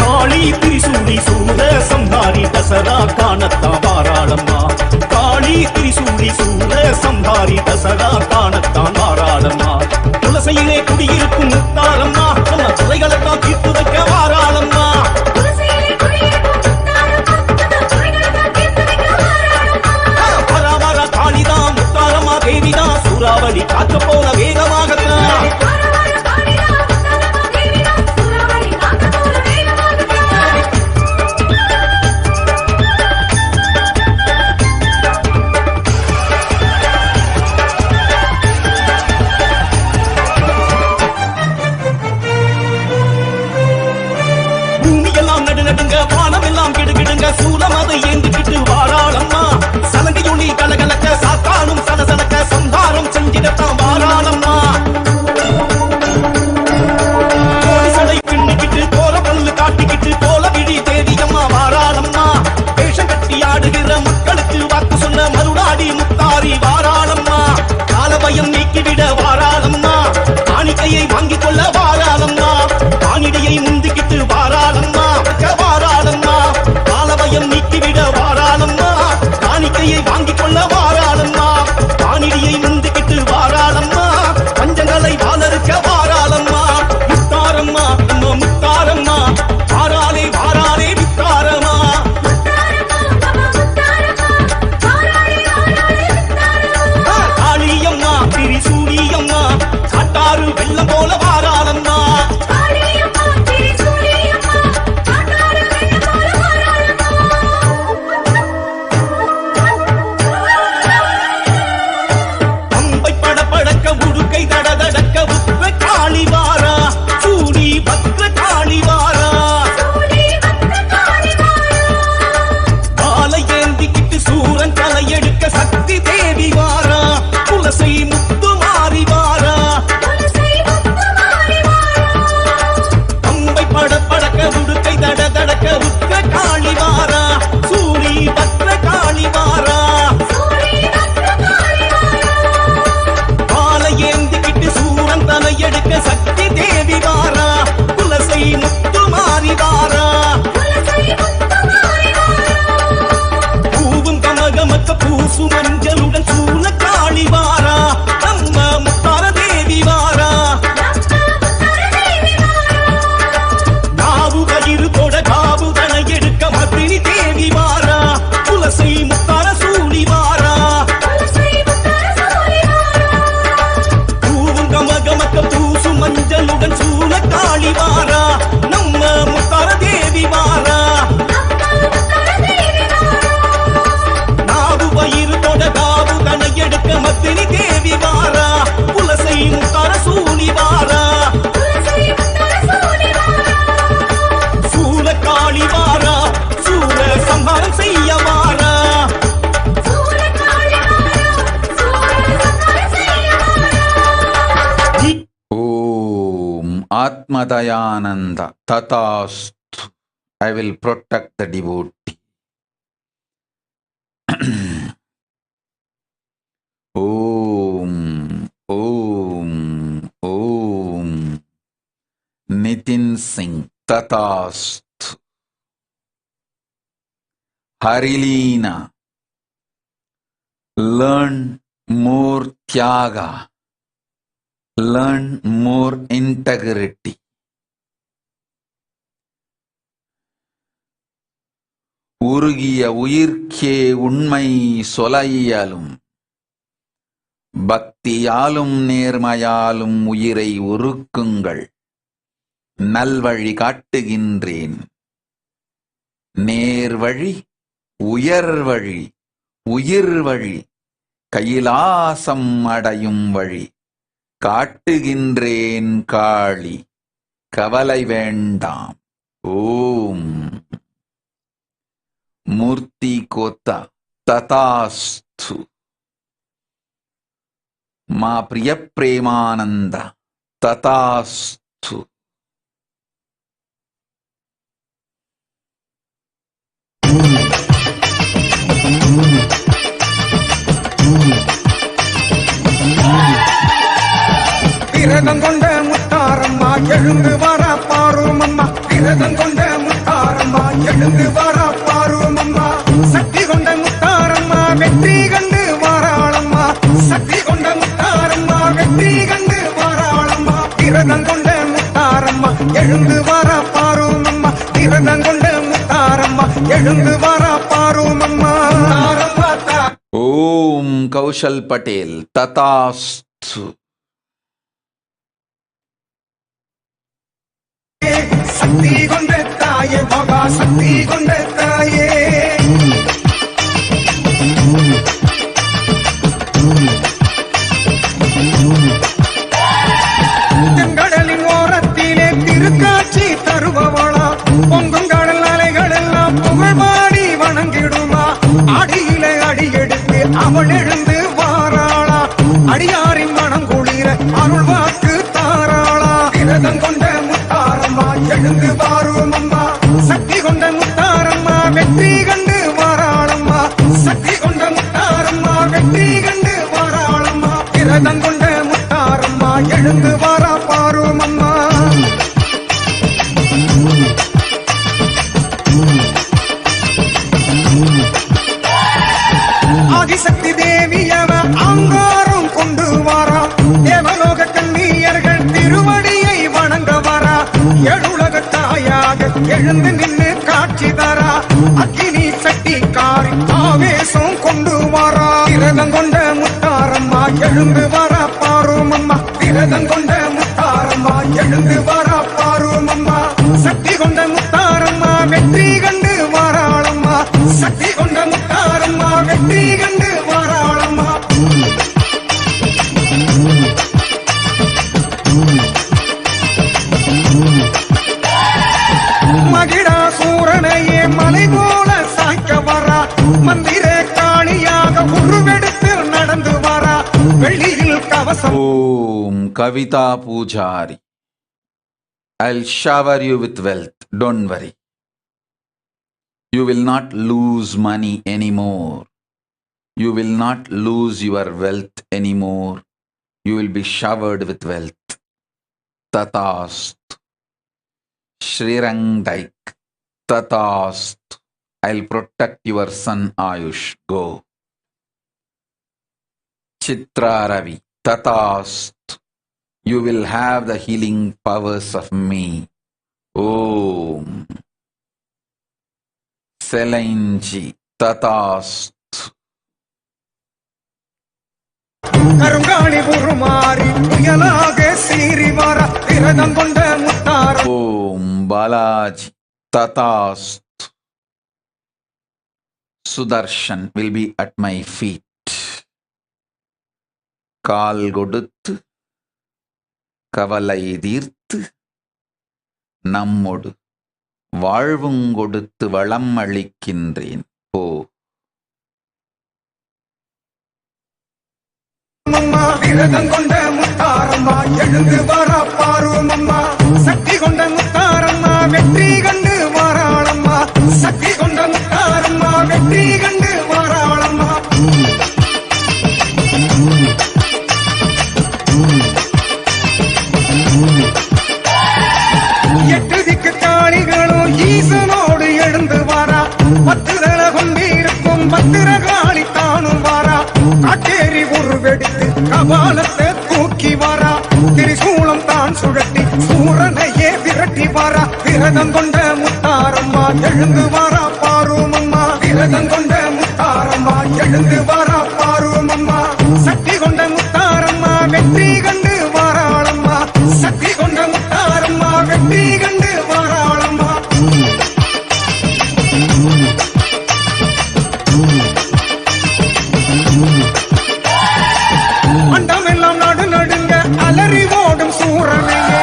காளி திரிசூலி சூர சம்ஹாரி தசரா காணத்தான் வாராளம்மா. காளி திரிசூலி சூர சம்ஹாரி தசரா காணத்தான் வாராளம்மா. துளசையிலே குடியிருக்கும் முத்தாரம்மா நம்ம துறைகளத்தான் தீர்த்து வைக்க வாராளம்மா. வரவர காளிதான் முத்தாரம்மா தேவிதான் சூறாவளி காத்த போல வேகமாகத்தான். சூலம் அதை ஏந்திக்கிட்டு வாராளம்மா. சலங்கையொளி கலகலக்க சாத்தானும் சலசலக்க சம்ஹாரம் செஞ்சிடத்தான் வாராளம்மா. கோடிசடை பின்னிக்கிட்டு கோல பல்லு காட்டிக்கிட்டு கோல விழி தேவியம்மா வாராளம்மா. வேஷம் கட்டி ஆடுகிற மக்களுக்கு வாக்கு சொன்ன மருடாடி முத்தாரி வாராளம்மா. காலபயம் நீக்கிவிட வாராளம்மா. காணிக்கையை வாங்கிக் கொள்ள வாராளம்மா. காணிடையை முந்திக்கிட்டு வாராளம்மா வாராளம்மா. காலபயம் நீக்கிவிட வாராளம்மா. காணிக்கையை வாங்கிக் கொள்ள வாராளம்மா. காணிடியை முந்திக்கிட்டு வாராளம்மா. பஞ்சங்களை வாழறுக்க வாராளம்மா. முத்தாரம்மா நம்ம முத்தாரம்மா வாராளே வாராளே முத்தாரம்மா. காளியம்மா திரிசூலியம்மா காட்டாறு வெள்ளம் போல வாராளம்மா. உடுக்கை தடதடக்க உத்ர காளி வாரா. சூடி பத்ர காளி வாரா. காலை ஏந்திக்கிட்டு சூரன் தலையெடுக்க சக்தி தேவி வாரா. துளசை முத்து மாறி வாரா. அம்பை படப்படக்க உடுக்கை தடதடக்க உத்ர காளி வாரா. சூடி பத்ர காளி வாரா. ஏந்திக்கிட்டு சூரன் தலையெடுக்க சக்தி தேவி வாரா. துளசை முத்து மாறி வாரா. பூவும் கமகமக்க பூசு மஞ்சளுடன் சூழ காளி வாரா. நம்ம முத்தார தேவி வாரா. நாவு கயிறு தொட காவு தலையெடுக்க மதினி தேவி வாரா. துளசை முத்தார சூழி வாரா. கமகமக்க பூசு மஞ்சளுடன் சூழ காளி வாரா. நம்ம முத்தார தேவி வாரா. நாவு வயிறு தொட காவு கணையெடுக்க மத்தினி தேவி வாரா. துளசை முத்தார சூழி வாரா. சூழ காளி வாரா. சூழ சம்ஹாரம் செய்ய வாரா. Atmadayananda Tatasthu. I will protect the devotee. Om Om Om Nitin Singh Tatasthu. Harilina. Learn more Tyaga. Learn more integrity. உருகிய உயிர்க்கே உண்மை சொலையாலும் பக்தியாலும் நேர்மையாலும் உயிரை உருக்குங்கள். நல்வழி காட்டுகின்றேன். நேர்வழி, உயர்வழி, உயிர்வழி, கைலாசம் அடையும் வழி காட்டுகின்றேன் காளி, கவலை வேண்டாம். ஓம் மூர்த்தி கோத்தா ததாஸ்து. మా ప్రియ ప్రేమానంద ததாஸ்து. விரதம் கொண்ட முத்தாரம்மா எழுந்து வர பாருமம்மா. விரதம் கொண்ட முத்தாரம்மா எழுந்து வர பாருமம்மா. சக்தி கொண்ட முத்தாரம்மா வெற்றி கண்டு வாராளம்மா. சக்தி கொண்ட முத்தாரம்மா வெற்றி கண்டு வாராளம்மா. விரதம் கொண்ட முத்தாரம்மா எழுந்து வர பாருமம்மா. விரதம் கொண்ட முத்தாரம்மா எழுந்து வர பாருமம்மா. ஓம் கௌஷல் பட்டேல். ததாஸ்து. சக்தி கொண்ட தாயே, மகா சக்தி கொண்ட தாயே. தென்கடலின் ஓரத்திலே திருக்காட்சி தருபவளா. பொங்கும் கடல் அலைகள் எல்லாம் புகழ் பாடி வணங்கிடுமா. அடியிலே அடி எடுத்து அவள் எழுந்து வாராளா. அடியாரின் மனம் குளிர அருள் வாக்கு தாராளா. விரதம் கொண்ட முத்தாரம்மா எழுந்து வாருமம்மா. சக்தி கொண்ட முத்தாரம்மா வெற்றி கண்டு வாராளம்மா. சக்தி கொண்ட முத்தாரம்மா வெற்றி கண்டு வாராளம்மா. விரதம் கொண்ட முத்தாரம்மா எழுந்து வாரா பாருமம்மா. ஆதிசக்தி தேவியவ அங்காரம் கொண்டு வாரா. தேவலோக கண்ணியர்கள் திருவடியை வணங்க வரா. எழுலக தாயாக எழுந்து நின்று காட்சி தரா. அக்கினி சக்தி காரி ஆவேசம் கொண்டு வாரா. விரதம் கொண்ட முத்தாரம்மா எழுந்து வரா பாருமம்மா. விரதம் கொண்ட முத்தாரம்மா எழுந்து வரா பாருமம்மா. சக்தி கொண்ட முத்தாரம்மா வெற்றி கண்டு வாராளம்மா. சக்தி கொண்ட முத்தாரம்மா வெற்றி கண்டு வாராளம்மா. மகிடாசூரனையே மலை போல சாய்க்க வரா. மந்திர காளியாக உருவெடுத்து நடந்து வரா. வெள்ளியில் கவசம். ஓம் Kavitha pujari. I'll shower you with wealth. Don't worry. You will not lose money anymore. You will not lose your wealth anymore. You will be showered with wealth. Tatast. Srirang Daik. Tatast. I'll protect your son Ayush. Go. Chitra Ravi. Tatast. You will have the healing powers of me. Om. Selainji. Tatast. கருங்காணி உருமாறி புயலாக சீறி வர. விரதம் கொண்ட Mutharam. Om Balaji. Tatast. Sudarshan will be at my feet. கால் கொடுத்து கவலை தீர்த்து நம்மொடு வாழ்வும் கொடுத்து வளம் அளிக்கின்றேன். போ. விரதம் கொண்ட முத்தாரம்மா எழுந்து வரா பாருமம்மா. சக்தி கொண்ட முத்தாரம்மா வெற்றி கண்டு வாராளம்மா. சக்தி கொண்ட முத்தாரம்மா வெற்றி கண்டு வாராளம்மா. எட்டு திக்கு காளிகளும் ஈசனோடு எழுந்து வாரா. பத்துதல கொண்டிருக்கும் பத்திரகாளி தானும் வாரா. காட்டேரி உருவெடுத்து கபாலத்தை தூக்கி வாரா. திரிசூலம் தான் சுழட்டி சூரனையே விரட்டி வாரா. விரதம் கொண்ட முத்தாரம்மா எழுந்து வாரா பாருமம்மா. விரதம் கொண்ட முத்தாரம்மா எழுந்து வாரா பாருமம்மா. சக்தி கொண்ட முத்தாரம்மா வெற்றி கண்டு வாராளம்மா. சக்தி கொண்ட முத்தாரம்மா வெற்றி கண்டு வாராளம்மா. மண்டமெல்லாம் நடு நடுங்க அலறி ஓடும் சூரனையே.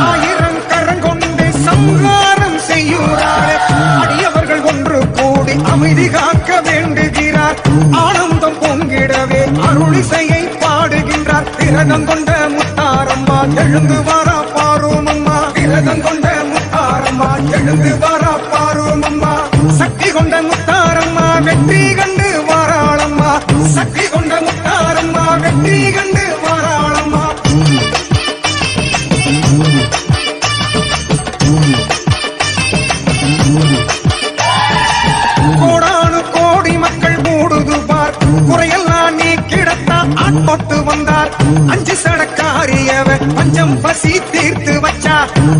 ஆயிரம் கரங்கொண்டு சம்ஹாரம் செய்யுறாரே. அடியவர்கள் ஒன்று கூடி அமைதி காக்க வேண்டுகிறார். ஆனந்தம் பொங்கிடவே அருளிசையை பாடுகின்றார். விரதம் கொண்ட முத்தாரம்மா எழுந்து வாரா பாருமம்மா விரதம் கொண்ட முத்தாரம்மா எழுந்து வாரா பாருமம்மா சக்தி கொண்ட முத்தாரம்மா வெற்றி கண்டு வாராளம்மா சக்தி கொண்ட முத்தாரம்மா வெற்றி கண்டு வாராளம்மா கோடானு கோடி மக்கள் மூடுது பார் குறையெல்லாம் நீ கிடத்தான் ஆட்பட்டு வந்தார் அஞ்சு சடக்காரியவ பஞ்சம் பசி தீர்த்து வச்சா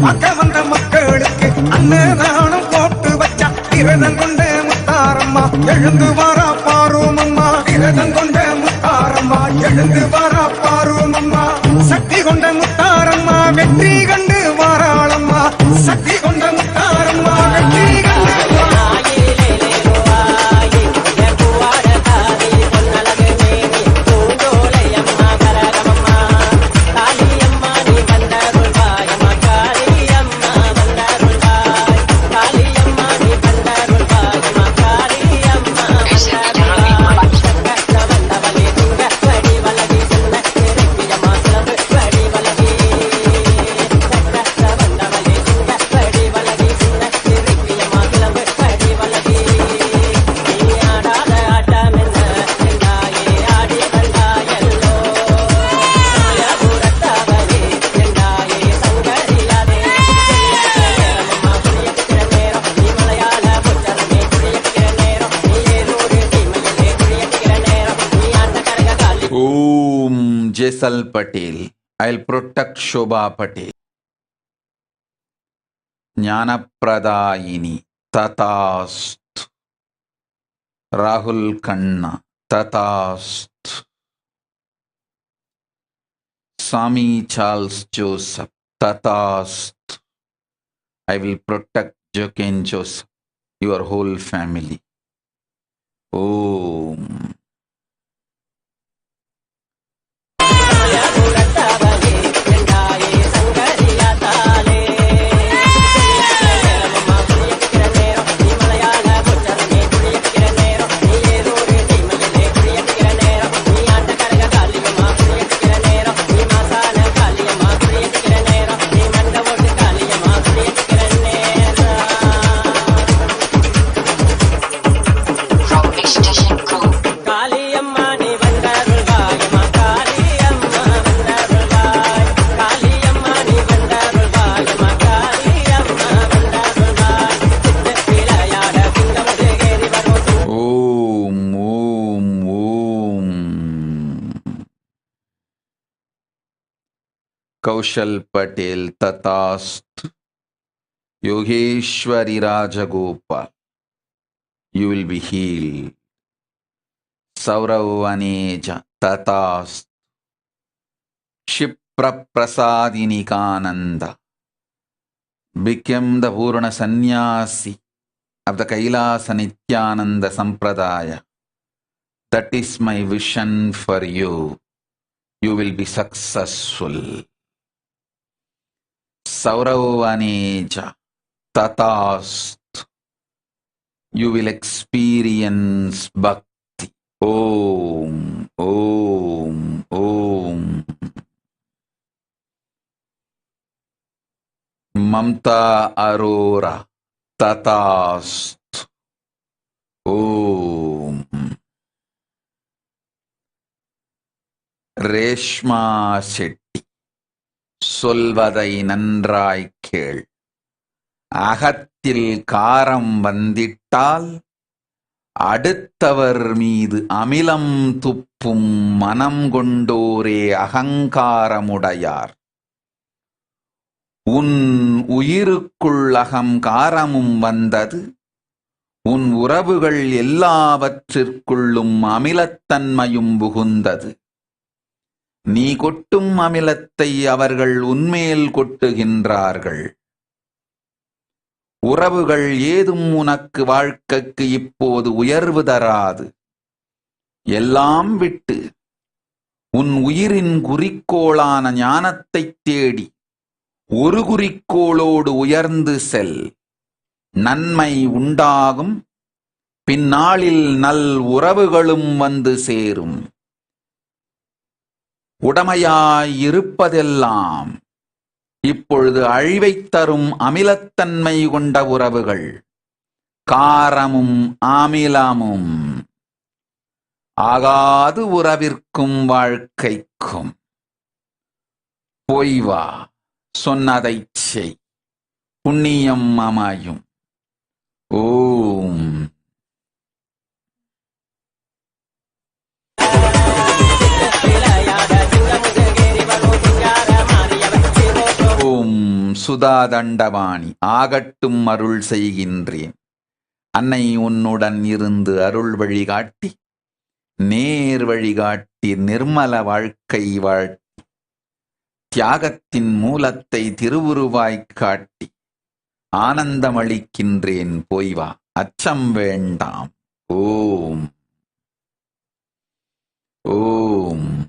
மக்க வந்த மக்களுக்கு அன்னதானம் போட்டு வச்சா விரதம் கொண்ட முத்தாரம்மா எழுந்து வாரா பாருமம்மா விரதம் கொண்ட முத்தாரம்மா எழுந்து வாரா பாருமம்மா சக்தி கொண்ட முத்தாரம்மா வெற்றி கண்டு வாராளம்மா சக்தி கொண்ட முத்தாரம்மா வெற்றி கண்டு Jaisal Patel. I'll protect Shobha Patel. Jnanapradayini Tatast. Rahul Khanna Tatast. Swami Charles Joseph Tatast. I will protect Joaquin Joseph, your whole family. Om. Kaushal Patel Tatast. Yogeshwari Rajagopal. You will be healed. Saurav Aneja Tatast. Shipra Prasadikananda became the Purana Sannyasi of the Kailasa Nithyananda Sampradaya. That is my vision for you. You will be successful. Sauravaneja Tatast. You will experience bhakti. Om, Om, Om. Mamta Arora Tatast. Om. Reshma Shetty. சொல்வதை நன்றாய் கேள். அகத்தில் காரம் வந்திட்டால் அடுத்தவர் மீது அமிலம் துப்பும் மனம் கொண்டோரே அகங்காரமுடையார். உன் உயிருக்குள் அகங்காரமும் வந்தது. உன் உறவுகள் எல்லாவற்றிற்குள்ளும் அமிலத்தன்மையும் புகுந்தது. நீ கொட்டும் அமிலத்தை அவர்கள் உன்மேல் கொட்டுகின்றார்கள். உறவுகள் ஏதும் உனக்கு வாழ்க்கைக்கு இப்போது உயர்வு தராது. எல்லாம் விட்டு உன் உயிரின் குறிக்கோளான ஞானத்தைத் தேடி ஒரு குறிக்கோளோடு உயர்ந்து செல். நன்மை உண்டாகும். பின்னாளில் நல் உறவுகளும் வந்து சேரும். உடமையாயிருப்பதெல்லாம் இப்பொழுது அழிவைத் தரும் அமிலத்தன்மை கொண்ட உறவுகள், காரமும் அமிலமும் ஆகாது உறவிற்கும் வாழ்க்கைக்கும். போய் வா, சொன்னதைச் செய், புண்ணியம் அமையும். ஓம். ஓம் சுதாதண்டவாணி ஆகட்டும் அருள் செய்கின்றேன். அன்னை உன்னுடன் இருந்து அருள் வழிகாட்டி, நேர் வழிகாட்டி, நிர்மல வாழ்க்கை வாழ்த்தி, தியாகத்தின் மூலத்தை திருவுருவாய்க் காட்டி ஆனந்தமளிக்கின்றேன். போய் வா, அச்சம் வேண்டாம். ஓம் ஓம்.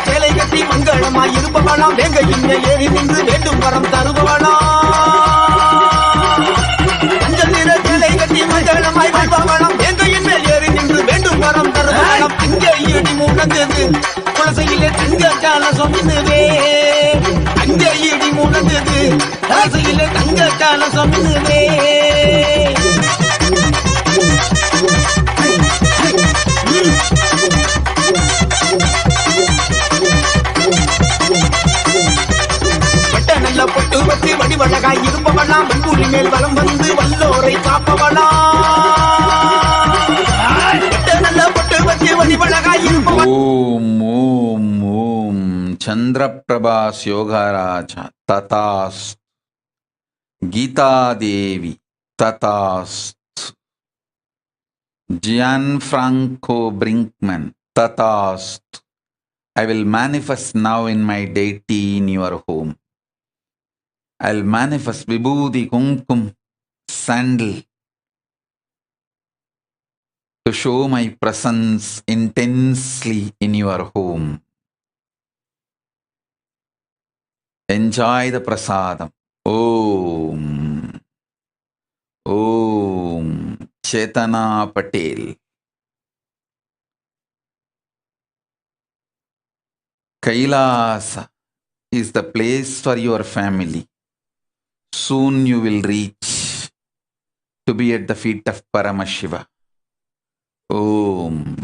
சேலை கட்டி மங்களமாய் இருப்பவளாம், வேங்க இன்ன ஏறி நின்று வேண்டும் வரம் தருபவளாம். மஞ்சள் நிற சேலை கட்டி மங்களமாய் வாழ்பவளாம், வேங்க இன்ன ஏறி நின்று வேண்டும் வரம் தருபவளாம். அங்கே இடி முழங்குது குலசையிலே தங்க கால சொமினுவே, அங்கே இடி முழங்குது குலசையிலே தங்க கால சொமினுவே. நல்ல பொட்டு வச்சு வடிவழகாய் இருப்பவளாம், மண்புலி மேல் வலம் வந்து வல்லோரை காப்பவளாம். நல்ல பொட்டு வச்சு வடிவழகாய் இருப்பவளாம். ஓம் ஓம் ஓம். சந்திரபிரபாஸ் யோகராஜ ததாஸ்து. கீதாதேவி ததாஸ்து. Gianfranco Brinkman ததாஸ்து. I will manifest now in my deity in your home. I'll manifest Vibhuti Kumkum sandal to show my presence intensely in your home. Enjoy the prasadam. Om. Om. Chetana Patel. Kailasa is the place for your family. Soon you will reach to be at the feet of Paramashiva. Om.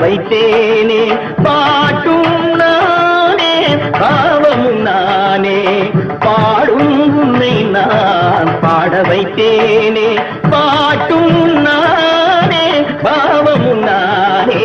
வைத்தேனே பாட்டும் நானே பாவமும் நானே பாடும் உன்னை நான் பாட வைத்தேனே பாட்டும் நானே பாவமும் நானே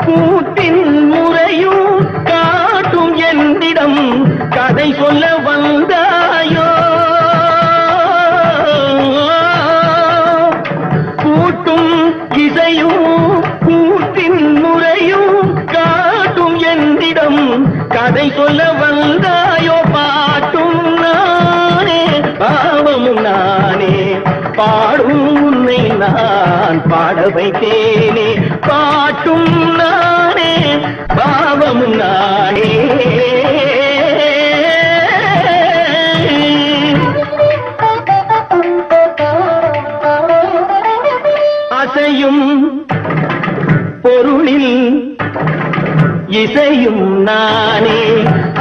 கூட்டின் முறையும் காட்டும் என்னிடம் கதை சொல்ல வந்தாயோ கூட்டும் இசையும் கூட்டின் முறையும் காட்டும் என்னிடம் கதை சொல்ல வந்தாயோ பாட்டும் நானே பாவமும் நானே பாடும் உன்னை நான் பாட வைத்தேனே பாட்டும் நானே பாவமும் நானே அசையும் பொருளில் இசையும் நானே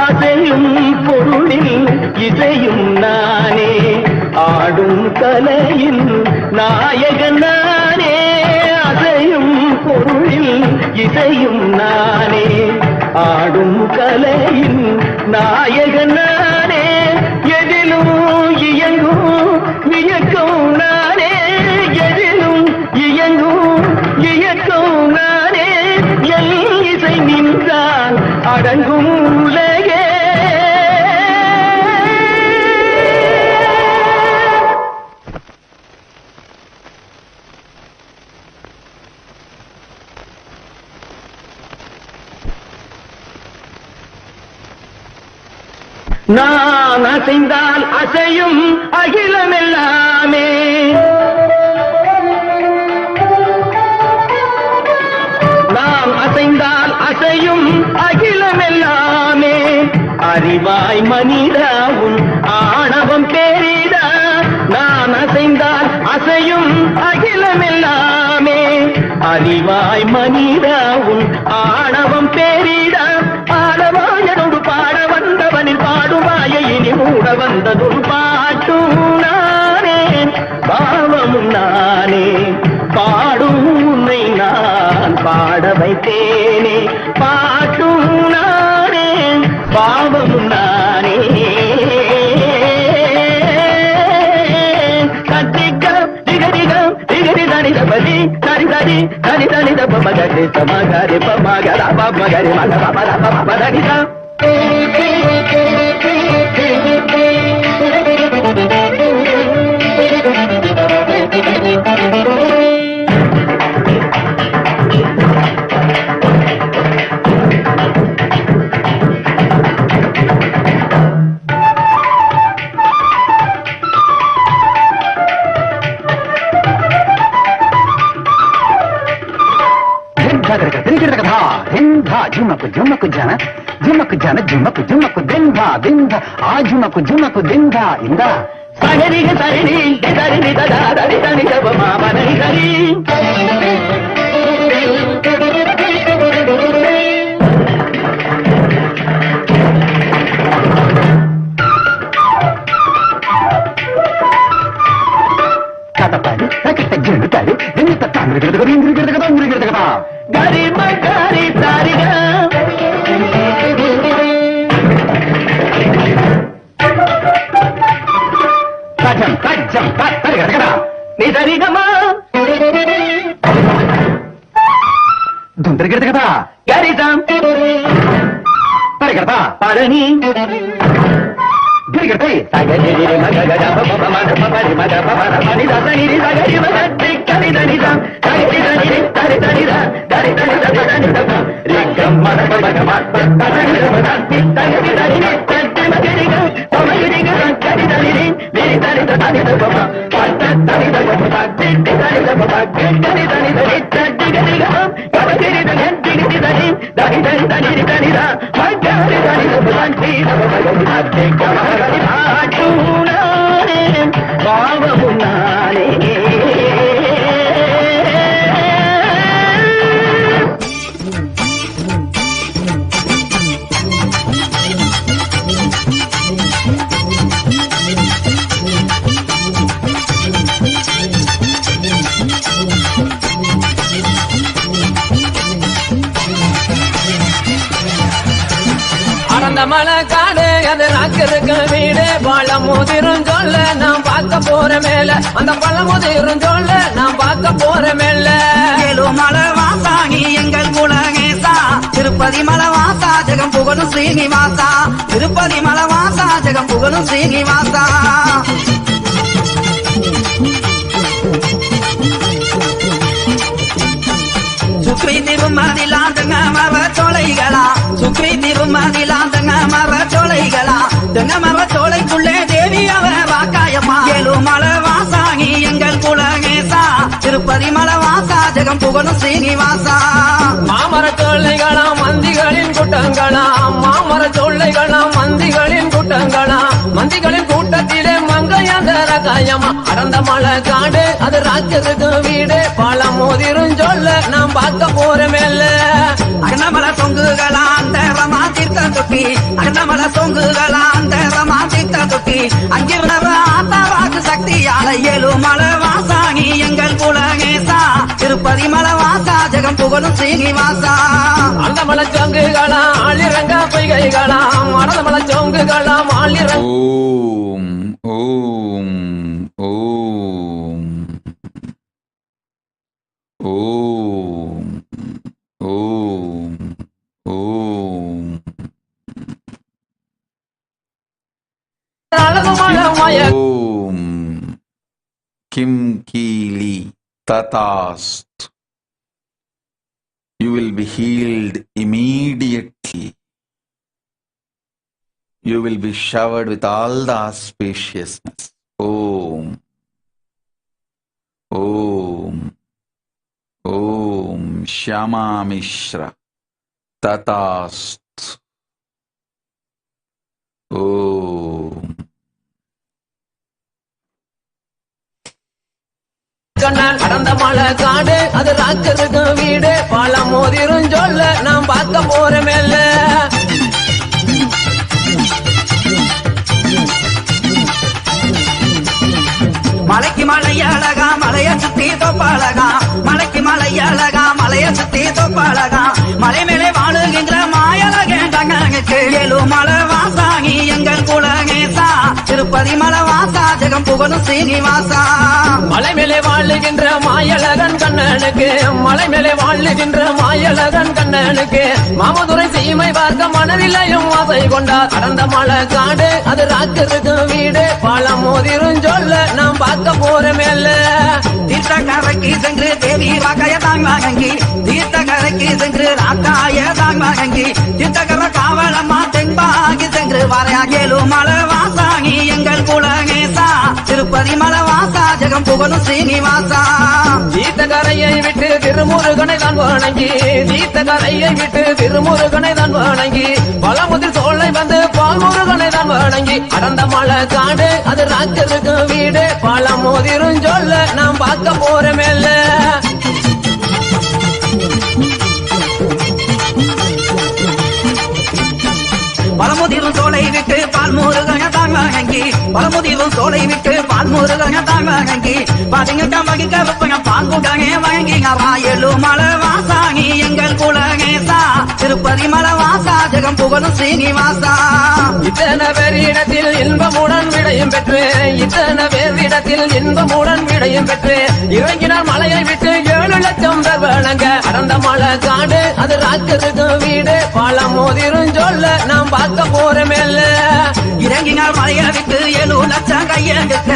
அசையும் பொருளில் இசையும் நானே ஆடும் கலையின் நாயகன் நானே அசையும் பொருளில் இசையும் நானே ஆடும் கலையின் நாயகன் நானே எதிலும் இயங்கும் இயக்கம் நானே எதிலும் இயங்கும் இயக்கம் நானே என் இசை நின்றால் அடங்கும் உலகே நான் அசைந்தால் அசையும் அகிலமெல்லாமே நாம் அசைந்தால் அசையும் அகிலமெல்லாமே அறிவாய் மனிதாவும் ஆணவம் பேரிடா நான் அசைந்தால் அசையும் அகிலமெல்லாமே அறிவாய் மனிதாவும் ஆணவம் பேரிடா பாடவாயனோடு பாட வந்தவனில் பாடுவாயை இனி மூட வந்ததும் பாட்டும் நானே பாவமும் நானே பாடும் உன்னை நான் பாட வைத்தேனே பாட்டும் நானே பாவமும் நானே கத்திகம் திகதிகம் திகதி தனிதபதி தனி தனி தனி தனி தபமகரி தமகரி பமகர பமகரி மகர பமர பமதனிதம் జుమకు జుమకు జన జుమకు జన జుమకు జుమకు దింధ దింధ ఆ జుమకు జుమకు దింధ ఇంద సగరిగ సరిని దరిని దరి దని దబ మామని హరి కథపడి రకట జుండుతాడు ఎంత తండ్రి గరి మగరి తారిగా தஜ்ஜம் தஜ்ஜம் தரி கிடக்கடா நீ சரிகமா துந்தரி கிடக்கடா யாரிதான் தரி கிடப்பா பழனி गिरगटे सागरी मगगज पपमद पपरि मद पपर मनि दसनि सागरी मगति कनि दनि द कनि दनि तरि तनि द दरि तनि द दनि द रिगम मद पगम तनि द मदति तनि दनि तनि मगरि ग समगरि ग कनि दनि नि तनि द तनि द पप पत तनि द पप तनि तनि द पप कनि दनि दनि तनि गनि ग कबगिरि द गनि दनि दनि दनि तनि तनि द मगरि दनि द पति द पगम तनि कम பாவமுன்னாலே அந்த மலை காடு அது நாக்கிருக்க வீடு பழமுதிரும் சொல்ல நான் பார்க்க போற மேல அந்த பழமுதிரும் சொல்ல நான் பார்க்க போற மேல மலை வாசாணி எங்கள் குலகேசா திருப்பதி மலை வாசா ஜெகம் புகழும் ஸ்ரீனிவாசா திருப்பதி மலை வாசா ஜெகம் புகழும் ஸ்ரீனிவாசா சுக்ரி திருமதிலாந்தங்க மர சோலைகளா சுக்ரி திருமதிலாந்தங்க மர சோலைகளா தெங்க மர சோலைக்குள்ளே தேவி அவ வாக்காயம்மா ஏழு மலை வாசாகி எங்கள் குலகேசா திருப்பதி மலை வாசா ஜெகம் புகழும் ஸ்ரீனிவாசா மாமர சோலைகளா மந்திகளின் கூட்டங்களா மாமர சோலைகளா மந்திகளின் கூட்டங்களா மந்திகளின் கூட்டத்திலே மங்கையந்தர காயம்மா அடந்த மலை காடு அது ராஜருக்கு வீடு பழமோதிரும் சொல்ல நாம் பார்க்க போற மேல அகனமல தொங்குகளா அந்த ரமா தீர்த்த தொட்டி அகனமல தொங்குகளா அந்த ரமா தீர்த்த தொட்டி அங்கே ஆத்தாவாக்கு சக்தியால ஏழு மலை வாசாகி எங்கள் குலகேசா திருப்பதி மலை வாசா ஜெகம் புகழும் ஸ்ரீனிவாசா அந்த மலை சோங்குகளா ஆளிரங்க பொய்கைகளா மறந்த மலை சோங்குகளா ஆளிரங்க ஓம் ஓம் ஓம் ஓம் ஓம் ஓம் கிம் Geely ததாஸ்த். You will be healed immediately. You will be showered with all the auspiciousness. Om. Om. Om. Shyama Mishra. Tatast. Om. கடந்த மலை காடு அது ராஜருக்கு வீடு பழமோதிரும் சொல்ல நாம் பார்க்க போற மேல மலைக்கு மலை அழகா மலைய சுத்தி தொப்பழகா மலைக்கு மலை அழகா மலைய சுத்தி தொப்பழகா மலை மேலே வாழுகின்ற மாயழகேண்டங்களுக்கு ஏழு மலை வாசாகி எங்கள் குலகேசா திருப்பதி மலை வாசா ஜெகம் புகழும் ஸ்ரீனிவாசா மலை மேலே வாழுகின்ற மாயழகன் கண்ணனுக்கு மலை மேலே வாழுகின்ற மாயழகன் கண்ணனுக்கு மாமதுரை சீமை பார்க்க மனதிலையும் ஆசை கொண்டார் கடந்த மலை காடு அது ராஜருக்கு வீடு பழமோதிரும் சொல்ல நாம் பார்க்க போற மேல தீர்த்த கரைக்கு சென்று தேவி வாக்காய தாங்கி தீர்த்த கரைக்கு சென்று ராக்காய தாங்கி தீர்த்த கரை காவலம்மா தென்பாகி சென்று வரையா ஏழு மலை வாசாகி எங்கள் குலகேசா திருப்பதி மலை வாசா ஜெகம் புகழும் ஸ்ரீனிவாசா தீர்த்த கரையை விட்டு திருமுருகனை தான் வணங்கி தீர்த்த கரையை விட்டு திருமுருகனை தான் வணங்கி பழமுதிர் சோலை வந்து பால்முருகனை தான் வணங்கி அடந்த மலை காடு அது ராஜருக்கு வீடு பழமோதிரும் சொல்ல நாம் பார்க்க போற மேல பழமுதிரும் சோலை விட்டு பால்முருகனை தான் வணங்கி பழமுதிரும் சோலை விட்டு பால்முருகங்க தான் வணங்கி பதினெட்ட வகிக்க வெப்பங்க பாங்குடனே வணங்கினாரா ஏழுமலை வாசாணி எங்கள் குலகேசா திருப்பதி மலை வாசா ஜெகம் புகழும் ஸ்ரீனிவாசா. இத்தனை பேரிடத்தில் இன்பமுடன் விடையும் பெற்று இத்தனை பேரிடத்தில் இன்பமுடன் விடையும் பெற்று இறங்கினார் மலையை விட்டு 7 லட்சம் பேர் வணங்க அடர்ந்த மலை காடு அது ராக்கருக்கு வீடு பழம் மோதிரும் சொல்ல நாம் பார்க்க போறமேல்ல. இறங்கினார் மலையை விட்டு 7 லட்சம் கையெடுக்க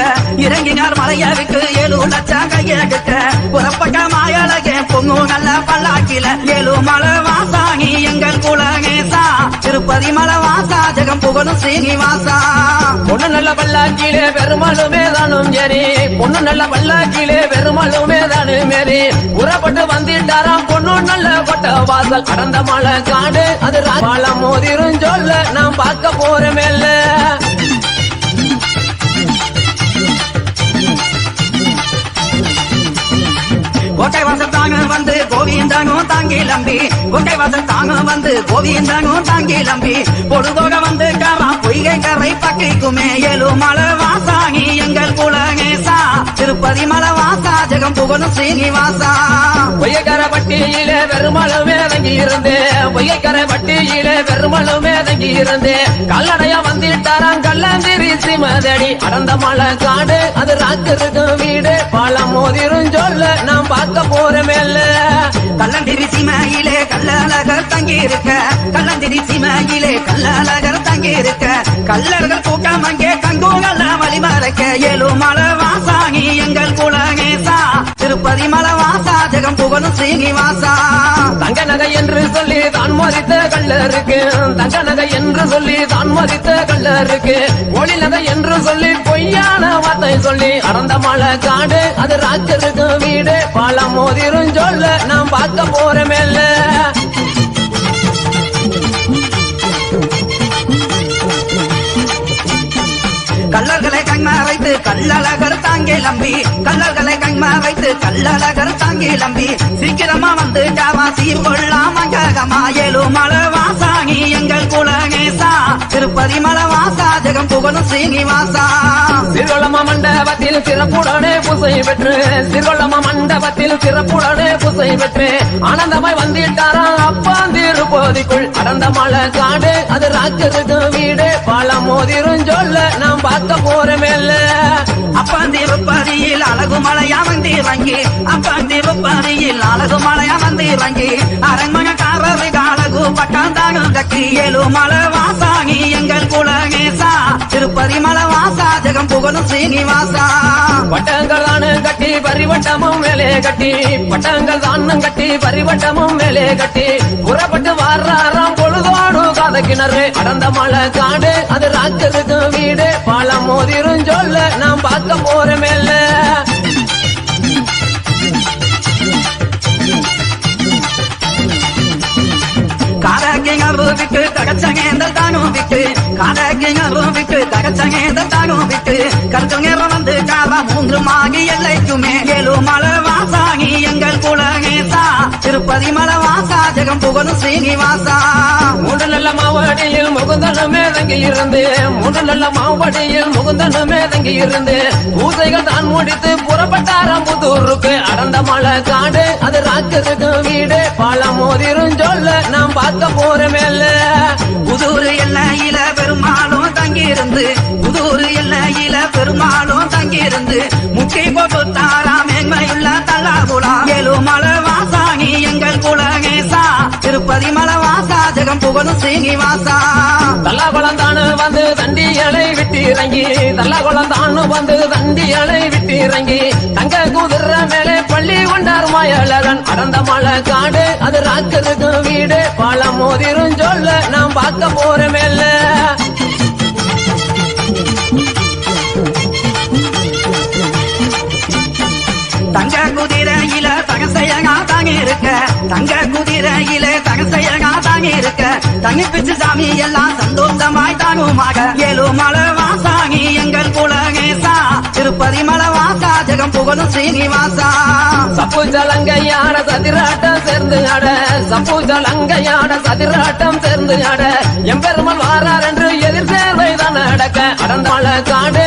இறங்கினார் மலையை விட்டு 7 லட்சம் கையெடுக்க புறப்பட்ட மாயழகே பொங்கு நல்ல பல்லாக்கில ஏழுமலை வாசாணி எங்கள் குலகேசா திருப்பதி மலை வாசா ஜெகம் புகழும் ஸ்ரீனிவாசா. பொண்ணு நல்ல பல்லாக்கிலே பெருமாளுமே தானும் சரி பொண்ணு நல்ல பல்லாக்கிலே பெருமாளுமே தானும் மேரி புறப்பட்டு வந்துட்டாராம் பொண்ணு நல்ல கொட்ட வாசல் அடர்ந்த மலை காடு அது பாலம் மோதிரும் சொல்ல நாம் பார்க்க போறமேல்ல. கோட்டை வாசல் தாங்க வந்து கோவிந்தனும் தாங்கி லம்பி கோட்டை வாசல் தாங்க வந்து கோவிந்தனும் தாங்கி லம்பி பொழுதோக வந்து காரா பொய்கை கரை பக்கைக்குமே ஏழுமலை வாசாணி எங்கள் குலகேசா திருப்பதி மலை வாசா ஜெகம் புகழும் ஸ்ரீனிவாசா. பொய்யக்கரை பட்டியிலே பெருமாளுமே தங்கி இருந்து பொய்யக்கரை பட்டியிலே பெருமாளுமே தங்கி இருந்து கல்லடையா வந்துட்டாராம் கல்லந்திரி சிமதடி அடர்ந்த மலை காடு அது ராக்கருக்கு வீடு பழம் மோதிரும் சொல்ல நாம் பார்க்க போறமேல்ல. கல்லந்திரி சீமையிலே கல்லழகர் தங்கி இருக்க கல்லந்திரி சீமையிலே கல்லழகர் தங்கி இருக்க கல்லர்கள் கூட்டம் அங்கே கங்கூகல்ல வழிமறைக்க ஏழுமலை வாசாணி எங்கள் குலகேசா திருப்பதி மலை வாசா ஜெகம் புகழும் ஸ்ரீனிவாசா. தங்க நகை என்று சொல்லி தான் மதித்த கல்லருக்கு தங்க நகை என்று சொல்லி தான் மதித்த கல்லருக்கு ஒளி நகை என்று சொல்லி பொய்யான வார்த்தை சொல்லி அடர்ந்த மலை காடு அது ராக்கருக்கு வீடு பழம் மோதிரும் சொல்ல நாம் பார்க்க போறமேல்ல. கல்லர்களை கண்மறைத்து கல்லழகர் தாங்கி லம்பி கல்லர்களை கண்மறைத்து கல்லழகர் தாங்கி லம்பி சீக்கிரமா வந்து காவா சீர்கொள்ளாம ககமா ஏழுமலை வாசாணி எங்கள் குலகேசா திருப்பதி மலை வாசா ஜெகம் புகழும் ஸ்ரீனிவாசா. சிறுவள்ளமா மண்டபத்தில் சிறப்புடனே பூசை பெற்று சிறுவள்ளமா மண்டபத்தில் சிறப்புடனே பூசை பெற்று ஆனந்தமாய் வந்துட்டாராம் அப்பாந்திருப்பதிக்குள் அடர்ந்த மலை காடு அது ராக்கருக்கு வீடு பழம் மோதிரும் சொல்ல நாம் பார்க்க போறமேல்ல. அப்பாந்திருப்பதியில் அழகு மலையா வந்து இறங்கி அப்பாந்திருப்பதியில் அழகு மலையா வந்து இறங்கி அரண்மனைக்காரரு அழகு பட்டாந்தாகம் கட்டி ஏழுமலை வாசாணி எங்கள் குலகேசா திருப்பதி மலை வாசா ஜெகம் புகழும் ஸ்ரீனிவாசா. பட்டங்கள் தானு கட்டி பரிவட்டமும் மேலே கட்டி பட்டங்கள் தானும் கட்டி பரிவட்டமும் மேலே கட்டி புறப்பட்டு வர்றாராம் பொழுதோடு காத கிணறு அடர்ந்த மலை காடு அது ராக்கருக்கு வீடு பழம் மோதிரும் சொல்ல நாம் பார்க்க போறமேல்ல. காதகிணறு விட்டு தகச்சங்கேந்த தானும் விட்டு காதகிணறு விட்டு தகச்சங்கேந்த தானும் விட்டு கருத்து நேரம் வந்து காவா 3 மாகி எல்லைக்குமே ஏழுமலை வாசாணி எங்கள் குலகேசா திருப்பதி மலை வாசா ஜெகம் புகழும் ஸ்ரீனிவாசா. 3 நல்ல மாவடியில் முகுந்தனுமே தங்கி இருந்து 3 நல்ல மாவடியில் முகுந்தனுமே தங்கி இருந்து பூசைகள் தான் முடித்து புறப்பட்டாராம் புதூருக்கு அடர்ந்த மலை காடு அது ராக்கருக்கு வீடு பழம் மோதிரும் சொல்ல நாம் பார்க்க போறமேல்ல. புதூர் எல்லையில பெருமாளும் தங்கி இருந்து புதூர் எல்லையில பெருமாளும் தங்கி இருந்து முக்கி போட்டு தாரா மேன்மையுள்ள தல்லாகுலா ஏழுமலை வாசாணி எங்கள் குலகேசா திருப்பதி மலை வாசா ஜெகம் புகழும் ஸ்ரீனிவாசா. தல்லாகுளம் தானு வந்து தண்டியலை விட்டு இறங்கி தல்லாகுளம் தானு வந்து தண்டியலை விட்டு இறங்கி தங்க குதிரை மேலே பள்ளி கொண்டார் மாயழகன் அடர்ந்த மலை காடு அது ராக்கருக்கு வீடு பழம் மோதிரும் சொல்ல நாம் பார்க்க போறமேல்ல. தங்க குதிரையில தகசையகா தாங்கி இருக்க தங்க குதிரையில தகசையகா தாங்கி இருக்க தங்கி பிச்சு சாமி எல்லாம் சந்தோஷமாய் தானுமாக ஏழுமலை வாசாணி எங்கள் குலகேசா திருப்பதி மலை வாசா ஜெகம் புகழும் ஸ்ரீனிவாசா. சப்பு ஜலங்கையான சதிராட்டம் சேர்ந்து ஆட சப்பு ஜலங்கையான சதிராட்டம் சேர்ந்து ஆட எம்பெருமாள் வாரார் என்று எதிர் சேர்வை தான் நடக்க அடர்ந்த மலை காடு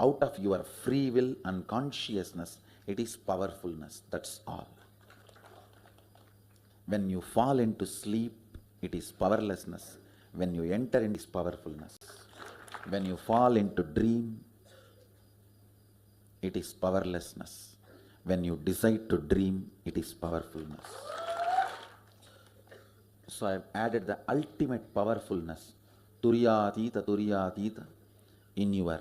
Out of your free will and consciousness, it is powerfulness. That's all. When you fall into sleep, it is powerlessness. When you enter into this powerfulness. When you fall into dream, it is powerlessness. When you decide to dream, it is powerfulness. So I have added the ultimate powerfulness, Turyatita, in your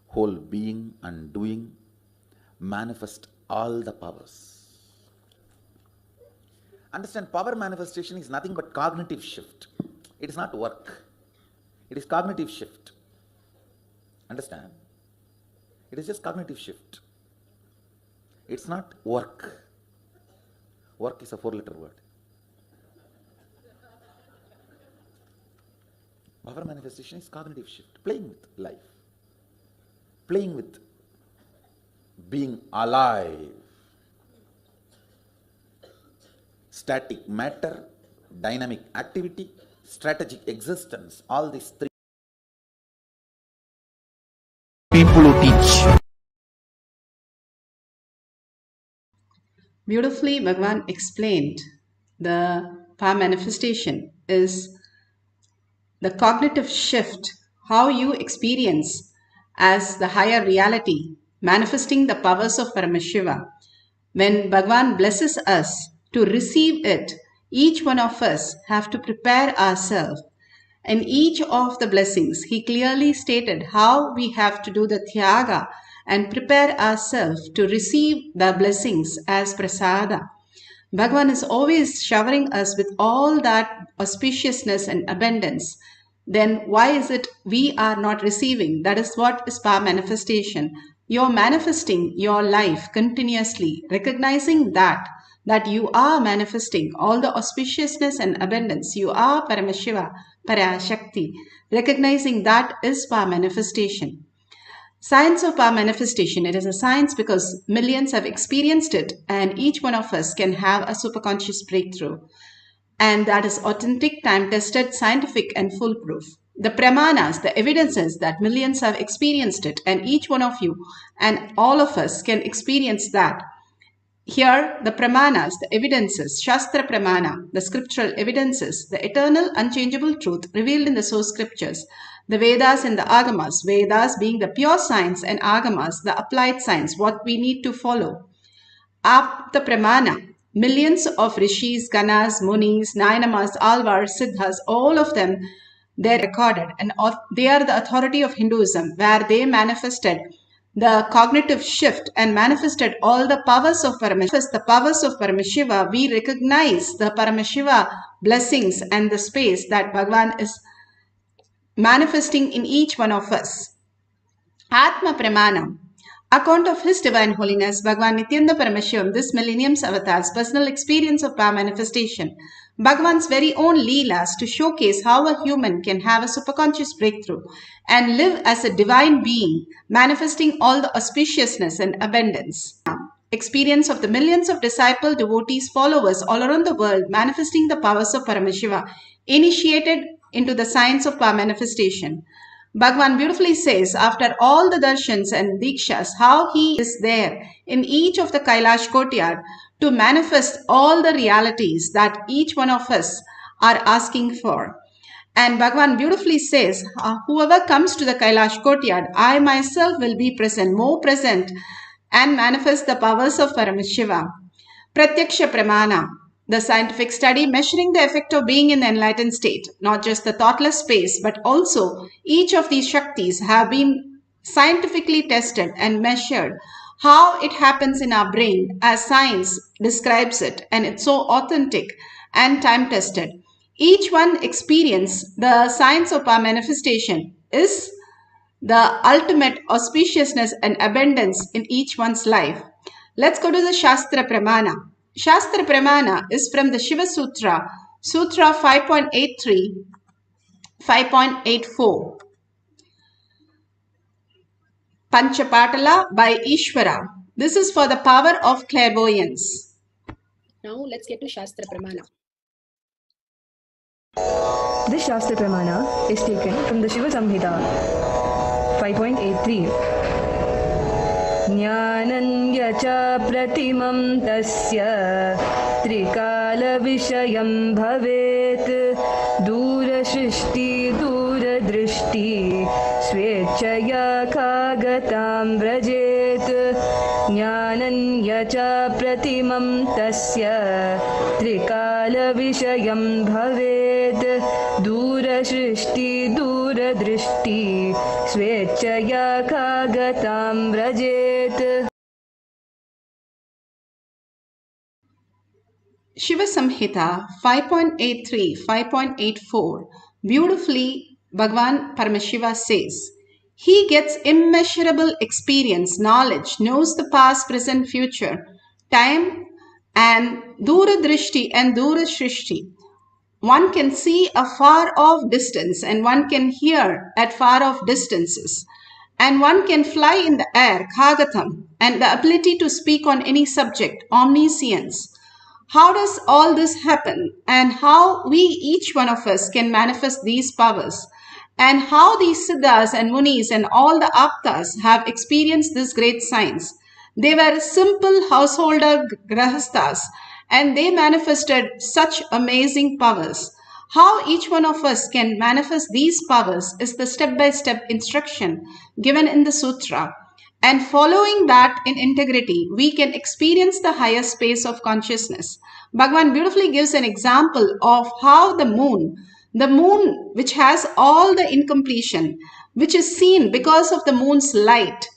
whole being and doing. Manifest all the powers. Understand, power manifestation is nothing but cognitive shift. It is not work. It is cognitive shift. Understand? It is just cognitive shift. It's not work. Work is a 4-letter word. Power manifestation is cognitive shift. Playing with life. Playing with being alive. Static matter, dynamic activity, strategic existence. All these three people who teach. Beautifully, Bhagavan explained the power manifestation is the cognitive shift, how you experience as the higher reality, manifesting the powers of Paramashiva. When Bhagavan blesses us to receive it, each one of us have to prepare ourselves. In each of the blessings, he clearly stated how we have to do the Tyaga and prepare ourselves to receive the blessings as prasada. Bhagavan is always showering us with all that auspiciousness and abundance. Then why is it we are not receiving? That is what is power manifestation. You're manifesting your life continuously, recognizing that you are manifesting all the auspiciousness and abundance. You are Paramashiva, Parashakti. Recognizing that is power manifestation. Science of power manifestation. It is a science because millions have experienced it and each one of us can have a superconscious breakthrough. And that is authentic, time-tested, scientific and foolproof. The pramanas, the evidences that millions have experienced it and each one of you and all of us can experience that. Here, the pramanas, the evidences, Shastra Pramana, the scriptural evidences, the eternal, unchangeable truth revealed in the source scriptures, the Vedas and the Agamas, Vedas being the pure science and Agamas, the applied science, what we need to follow. Apta Pramana, millions of rishis, ganas, munis, nayanamas, alvars, siddhas, all of them, they're recorded and they are the authority of Hinduism where they manifested the cognitive shift and manifested all the powers of Paramashiva. The powers of Paramashiva, we recognize the Paramashiva blessings and the space that Bhagavan is manifesting in each one of us. Atma Pramanam. Account of His Divine Holiness, Bhagavan Nithyananda Paramashivam, this millennium's avatar's personal experience of power manifestation, Bhagavan's very own Leelas to showcase how a human can have a superconscious breakthrough and live as a divine being, manifesting all the auspiciousness and abundance. Experience of the millions of disciple, devotees, followers all around the world, manifesting the powers of Paramashiva, initiated into the science of power manifestation. Bhagavan beautifully says, after all the darshans and dikshas, how he is there in each of the Kailash courtyard to manifest all the realities that each one of us are asking for. And Bhagavan beautifully says, whoever comes to the Kailash courtyard, I myself will be present, more present, and manifest the powers of Paramashiva. Pratyaksha Pramana, the scientific study measuring the effect of being in the enlightened state, not just the thoughtless space, but also each of these Shaktis have been scientifically tested and measured how it happens in our brain as science describes it, and it's so authentic and time tested. Each one experience the science of our manifestation is the ultimate auspiciousness and abundance in each one's life. Let's go to the Shastra Pramana. Shastra Pramana is from the Shiva Sutra, Sutra 5.83, 5.84. Panchapatala by Ishvara. This is for the power of clairvoyance. Now let's get to Shastra Pramana. This Shastra Pramana is taken from the Shiva Samhita 5.83. ज्ञानन्य च प्रतिमं तस्य त्रिकालविषयं भवेत् दूरसृष्टि दूरदृष्टि स्वेच्छया कागतां व्रजेत् ज्ञानन्य च प्रतिमं तस्य त्रिकालविषयं भवेत् दूरसृष्टि दूरदृष्टि स्वेच्छया कागतां व्रजेत्. Shiva Samhita 5.83, 5.84, beautifully Bhagavan Paramashiva says, he gets immeasurable experience, knowledge, knows the past, present, future, time, and Dura Drishti and Dura Shrishti. One can see a far off distance and one can hear at far off distances. And one can fly in the air, Khagatam, and the ability to speak on any subject, omniscience. How does all this happen, and how we, each one of us, can manifest these powers, and how these Siddhas and Munis and all the Aptas have experienced this great science? They were simple householder grahasthas, and they manifested such amazing powers. How each one of us can manifest these powers is the step-by-step instruction given in the sutra. And following that in integrity, we can experience the higher space of consciousness. Bhagavan beautifully gives an example of how the moon which has all the incompletion, which is seen because of the moon's light,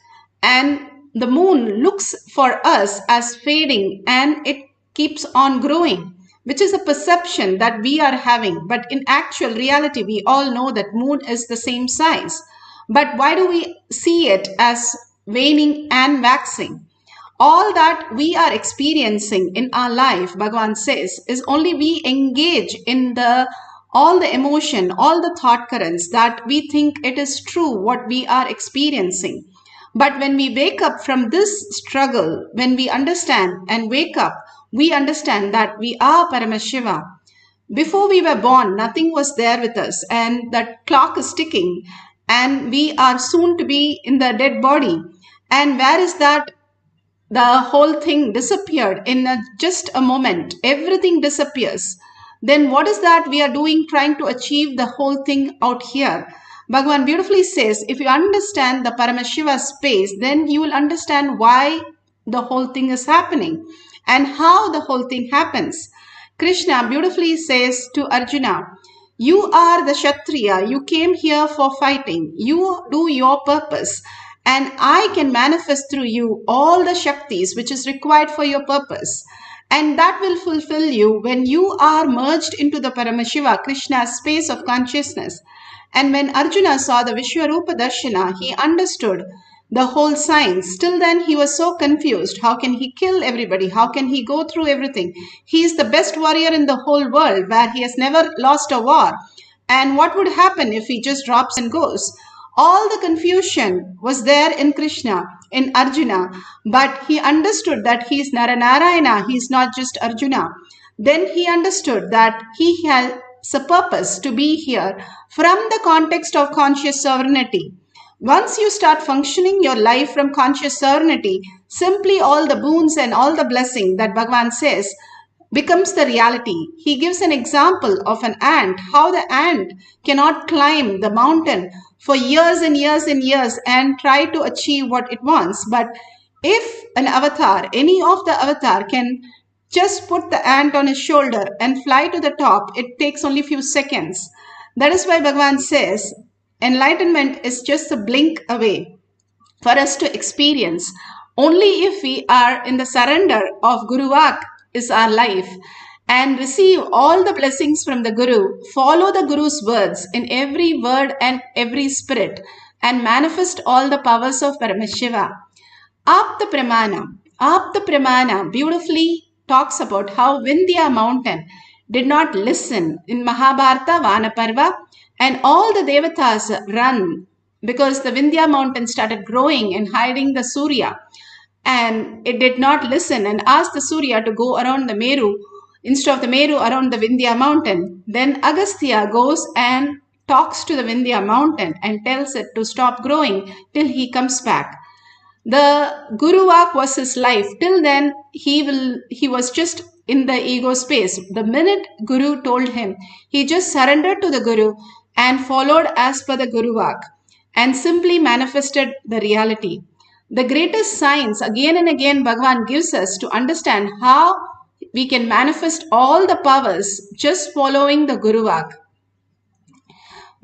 and the moon looks for us as fading and it keeps on growing, which is a perception that we are having. But in actual reality, we all know that moon is the same size. But why do we see it as waning and waxing? All that we are experiencing in our life, Bhagavan says, is only we engage in all the emotion, all the thought currents that we think it is true what we are experiencing. But when we wake up from this struggle, when we understand and wake up, we understand that we are Paramashiva. Before we were born, nothing was there with us, and that clock is ticking, and we are soon to be in the dead body. And where is that? The whole thing disappeared in just a moment. Everything disappears. Then what is that we are doing, trying to achieve the whole thing out here? Bhagavan beautifully says, if you understand the Paramashiva space, then you will understand why the whole thing is happening and how the whole thing happens. Krishna beautifully says to Arjuna, you are the Kshatriya, you came here for fighting, you do your purpose, and I can manifest through you all the Shaktis which is required for your purpose. And that will fulfill you when you are merged into the Paramashiva, Krishna's space of consciousness. And when Arjuna saw the Vishwarupa Darshana, he understood the whole science. Till then, he was so confused. How can he kill everybody? How can he go through everything? He is the best warrior in the whole world, where he has never lost a war. And what would happen if he just drops and goes? All the confusion was there in Krishna, in Arjuna, but he understood that he is Naranarayana, he is not just Arjuna. Then he understood that he has a purpose to be here from the context of conscious sovereignty. Once you start functioning your life from conscious sovereignty, simply all the boons and all the blessing that Bhagavan says becomes the reality. He gives an example of an ant, how the ant cannot climb the mountain for years and years and years and try to achieve what it wants. But if an avatar, any of the avatar can just put the ant on his shoulder and fly to the top, it takes only few seconds. That is why Bhagavan says, enlightenment is just a blink away for us to experience. Only if we are in the surrender of Guru Vak is our life, and receive all the blessings from the Guru, follow the Guru's words in every word and every spirit, and manifest all the powers of Paramashiva. Apta Pramana beautifully talks about how Vindhya mountain did not listen in Mahabharata, Vanaparva, and all the Devatas run because the Vindhya mountain started growing and hiding the Surya. And it did not listen and asked the Surya to go around the Meru, instead of the Meru around the Vindhya mountain. Then Agastya goes and talks to the Vindhya mountain and tells it to stop growing till he comes back. The Guruvak was his life. Till then, he was just in the ego space. The minute Guru told him, he just surrendered to the Guru and followed as per the Guruvak and simply manifested the reality. The greatest signs again and again Bhagavan gives us to understand how we can manifest all the powers just following the Guruvak.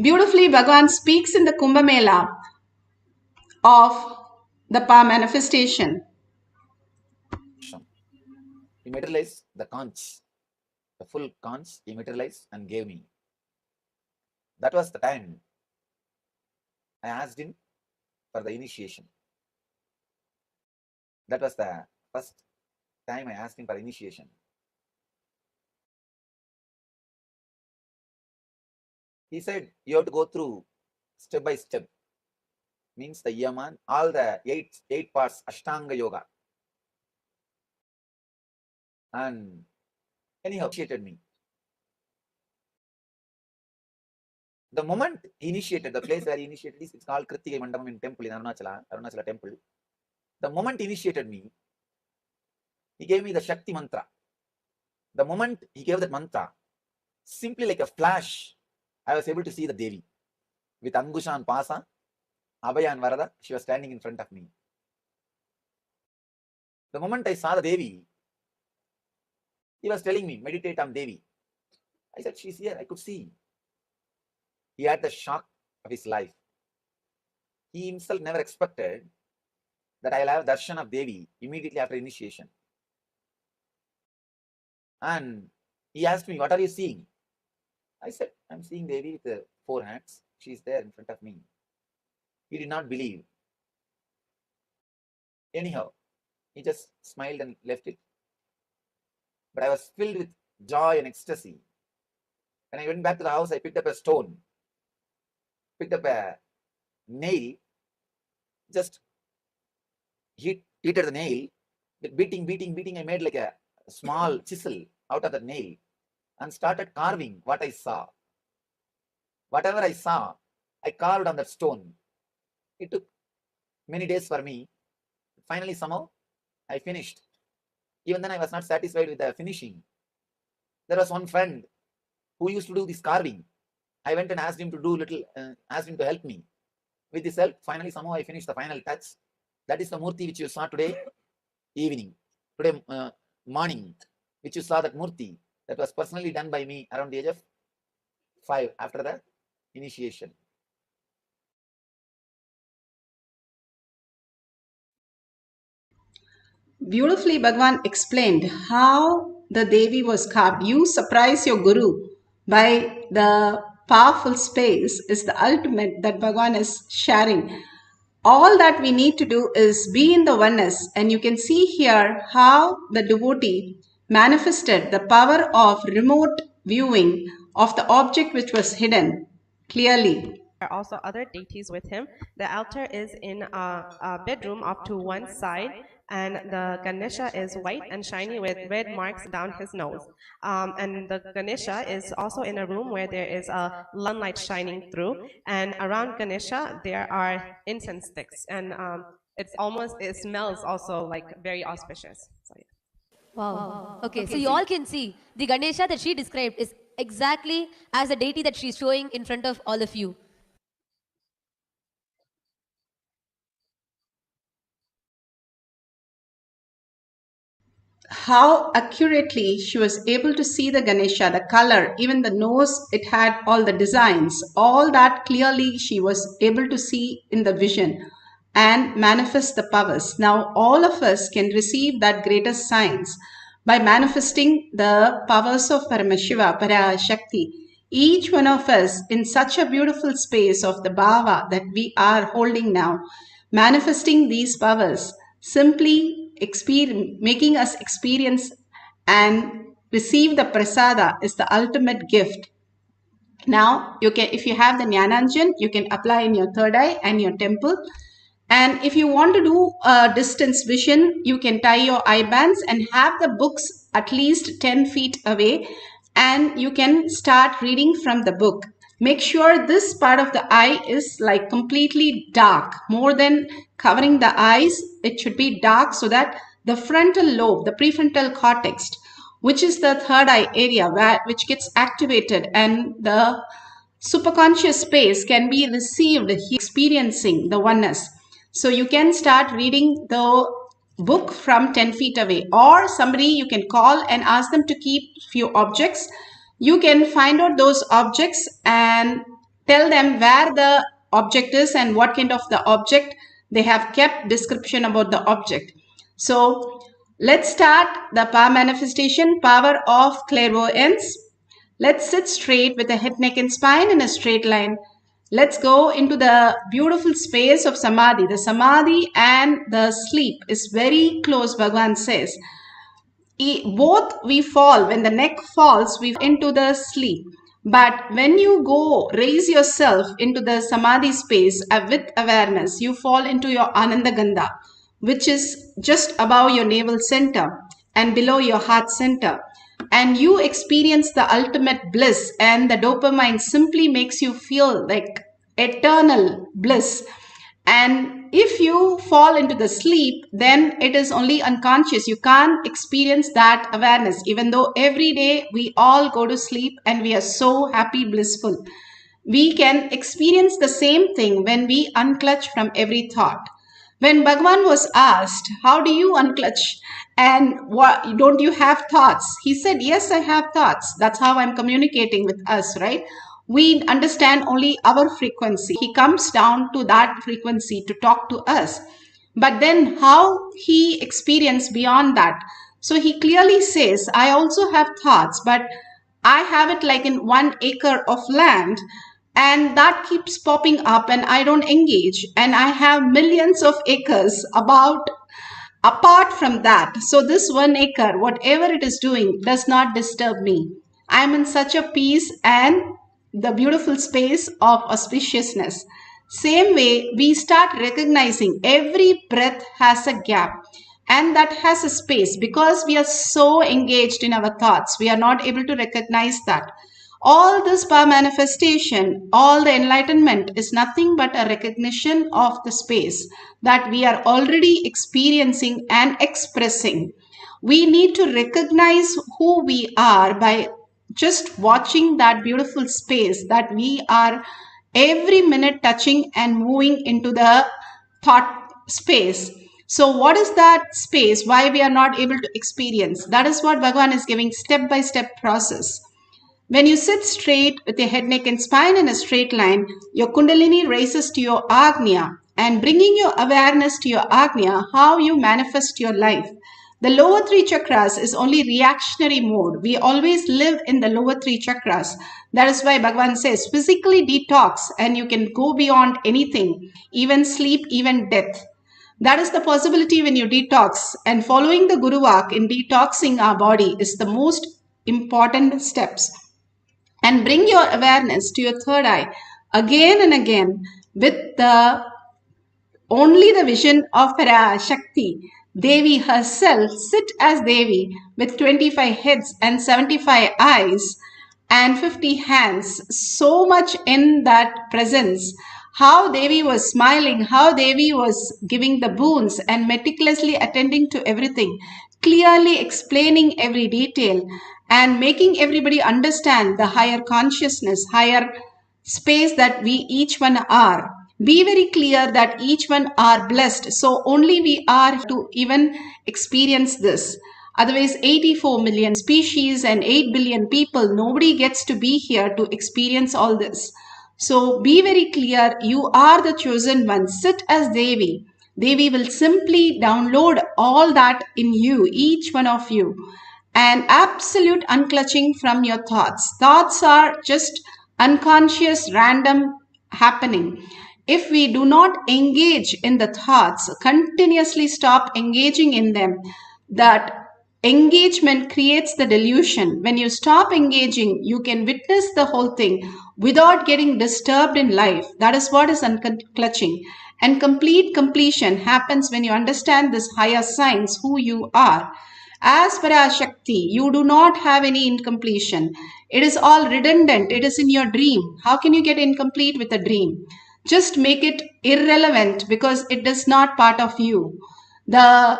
Beautifully, Bhagavan speaks in the Kumbh Mela of the power manifestation. He materialized the conch, the full conch he materialized and gave me. That was the time I asked him for the initiation. That was the first time I asked him for initiation. He said, you have to go through step by step. Means the Yaman, all the eight parts, Ashtanga Yoga. And anyhow, initiated me. The moment he initiated, the place where he initiated is, it's called Kritikai Mandapam in temple in Arunachala temple. The moment he initiated me, he gave me the Shakti mantra. The moment he gave that mantra, simply like a flash, I was able to see the Devi. With Angusha and Pasa, Abhaya and Varada, she was standing in front of me. The moment I saw the Devi, he was telling me, meditate on Devi. I said, she's here, I could see. He had the shock of his life. He himself never expected that I'll have darshan of Devi immediately after initiation. And he asked me, what are you seeing? I said, I'm seeing Devi with the 4 hands. She's there in front of me. He did not believe. Anyhow, he just smiled and left it. But I was filled with joy and ecstasy. When I went back to the house, I picked up a stone, picked up a nail, just heated the nail, beating. I made like a small chisel out of the nail and started carving what I saw. Whatever I saw, I carved on that stone. It took many days for me. Finally, somehow, I finished. Even then, I was not satisfied with the finishing. There was one friend who used to do this carving. I went and asked him to asked him to help me. With his help, finally, somehow I finished the final touch. That is the Murti which you saw today evening, today morning, which you saw that Murti that was personally done by me around the age of 5 after the initiation. Beautifully, Bhagavan explained how the Devi was carved. You surprise your Guru by the powerful space is the ultimate that Bhagavan is sharing. All that we need to do is be in the oneness, and you can see here how the devotee manifested the power of remote viewing of the object which was hidden clearly. There are also other deities with him. The altar is in a bedroom off to one side, and the Ganesha is white and shiny with red marks down his nose. And the Ganesha is also in a room where there is a sunlight shining through, and around Ganesha there are incense sticks, and it smells also like very auspicious. So, yeah. Wow. Okay, so you all can see the Ganesha that she described is exactly as the deity that she's showing in front of all of you. How accurately she was able to see the Ganesha, the color, even the nose, it had all the designs, all that clearly she was able to see in the vision and manifest the powers. Now all of us can receive that greatest science by manifesting the powers of Paramashiva, Parashakti. Each one of us in such a beautiful space of the bhava that we are holding now, manifesting these powers, simply making us experience and receive the prasada is the ultimate gift. Now, you can, if you have the Jnananjan, you can apply in your third eye and your temple. And if you want to do a distance vision, you can tie your eye bands and have the books at least 10 feet away, and you can start reading from the book. make sure this part of the eye is like completely dark. More than covering the eyes, it should be dark so that the frontal lobe, the prefrontal cortex, which is the third eye area which gets activated, and the superconscious space can be received, experiencing the oneness. So you can start reading the book from 10 feet away, or somebody you can call and ask them to keep few objects. You can find out those objects and tell them where the object is and what kind of the object they have kept, description about the object. So let's start the power manifestation, power of clairvoyance. Let's sit straight with the head, neck and spine in a straight line. Let's go into the beautiful space of samadhi. The samadhi and the sleep is very close, Bhagavan says. Both we fall, when the neck falls, we into the sleep. But when you go raise yourself into the samadhi space with awareness, you fall into your Ananda Gandha, which is just above your navel center and below your heart center. And you experience the ultimate bliss, and the dopamine simply makes you feel like eternal bliss. And if you fall into the sleep, then it is only unconscious. You can't experience that awareness, even though every day we all go to sleep and we are so happy, blissful. We can experience the same thing when we unclutch from every thought. When Bhagavan was asked, how do you unclutch and what, don't you have thoughts? He said, yes, I have thoughts. That's how I'm communicating with us, right? We understand only our frequency. He comes down to that frequency to talk to us. But then how he experienced beyond that? So he clearly says, I also have thoughts, but I have it like in 1 acre of land, and that keeps popping up and I don't engage. And I have millions of acres apart from that. So this 1 acre, whatever it is doing, does not disturb me. I am in such a peace and the beautiful space of auspiciousness. Same way, we start recognizing every breath has a gap, and that has a space. Because we are so engaged in our thoughts, we are not able to recognize that. All this power manifestation, all the enlightenment is nothing but a recognition of the space that we are already experiencing and expressing. We need to recognize who we are by just watching that beautiful space that we are every minute touching and moving into the thought space. So what is that space? Why we are not able to experience? That is what Bhagavan is giving step-by-step process. When you sit straight with your head, neck and spine in a straight line, your Kundalini raises to your Agnya, and bringing your awareness to your Agnya, how you manifest your life. The lower 3 chakras is only reactionary mode. We always live in the lower 3 chakras. That is why Bhagavan says, physically detox, and you can go beyond anything, even sleep, even death. That is the possibility when you detox. And following the Guru Vak in detoxing our body is the most important steps. And bring your awareness to your third eye again and again with only the vision of Parashakti. Devi herself sit as Devi with 25 heads and 75 eyes and 50 hands. So much in that presence. How Devi was smiling, how Devi was giving the boons and meticulously attending to everything, clearly explaining every detail and making everybody understand the higher consciousness, higher space that we each one are. Be very clear that each one are blessed. So only we are to even experience this. Otherwise, 84 million species and 8 billion people, nobody gets to be here to experience all this. So be very clear, you are the chosen one. Sit as Devi. Devi will simply download all that in you, each one of you. And absolute unclutching from your thoughts. Thoughts are just unconscious, random happening. If we do not engage in the thoughts, continuously stop engaging in them, that engagement creates the delusion. When you stop engaging, you can witness the whole thing without getting disturbed in life. That is what is unclutching. And complete completion happens when you understand this higher science, who you are. As Parashakti, you do not have any incompletion. It is all redundant. It is in your dream. How can you get incomplete with a dream? Just make it irrelevant because it is not part of you. The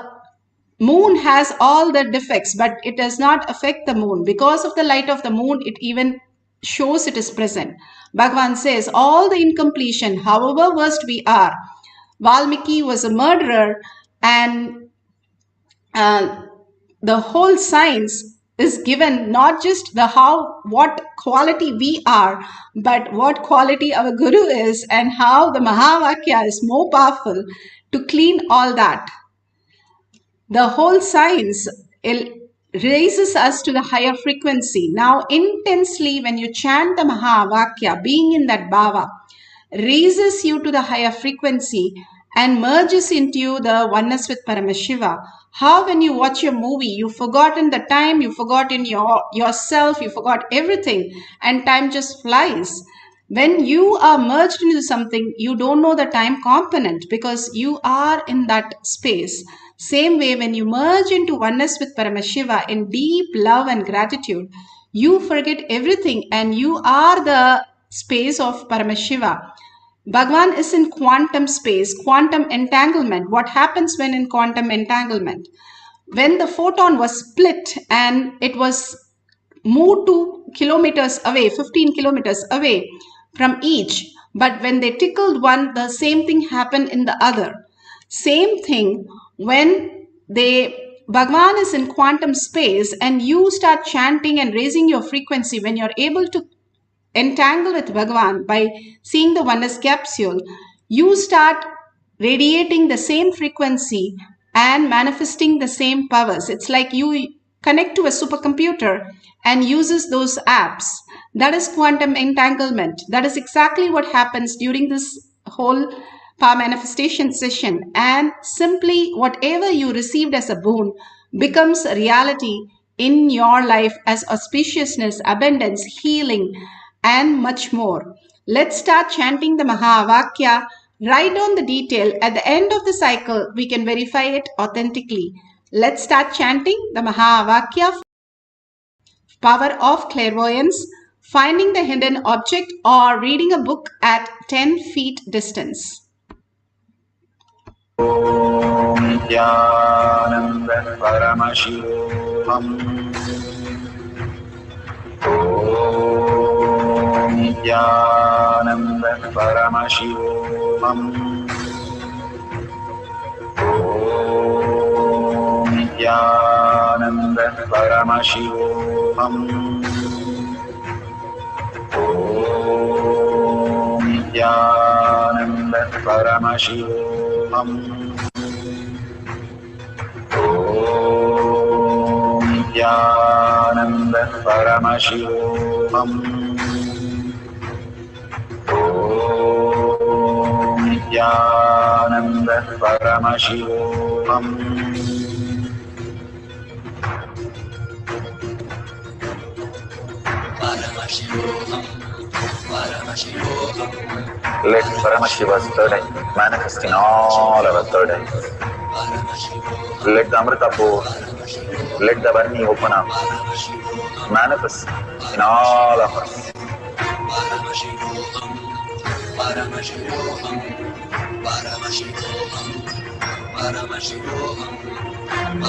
moon has all the defects, but it does not affect the moon. Because of the light of the moon, it even shows it is present. Bhagavan says, all the incompletion, however worst we are, Valmiki was a murderer, and the whole science is given not just the what quality we are, but what quality our guru is, and how the Mahavakya is more powerful to clean all that. The whole science raises us to the higher frequency. Now, intensely, when you chant the Mahavakya, being in that bhava, raises you to the higher frequency and merges into the oneness with Paramashiva. How when you watch a movie, you've forgotten the time, you've forgotten yourself, you forgot everything, and time just flies. When you are merged into something, you don't know the time component because you are in that space. Same way, when you merge into oneness with Paramashiva in deep love and gratitude, you forget everything and you are the space of Paramashiva. Bhagavan is in quantum space, quantum entanglement. What happens when in quantum entanglement? When the photon was split and it was moved 2 kilometers away, 15 kilometers away from each, but when they tickled one, the same thing happened in the other. Same thing when Bhagavan is in quantum space and you start chanting and raising your frequency, when you're able to entangle with Bhagavan by seeing the oneness capsule, you start radiating the same frequency and manifesting the same powers. It's like you connect to a supercomputer and uses those apps. That is quantum entanglement. That is exactly what happens during this whole power manifestation session. And simply whatever you received as a boon becomes a reality in your life as auspiciousness, abundance, healing, and much more. Let's start chanting the Mahavakya. Write down the detail. At the end of the cycle, we can verify it authentically. Let's start chanting the Mahavakya. Power of clairvoyance, finding the hidden object, or reading a book at 10 feet distance. Nithyananda Paramashivoham. Nithyananda Paramashivoham. Nithyananda Paramashivoham. Nithyananda Paramashivoham. Nithyananda Paramashivoham. Nithyananda Paramashivoham. Let Paramashiva's third eye manifest in all our third eyes. Let the Amrita pour, let the Varni open up, manifest in all of us.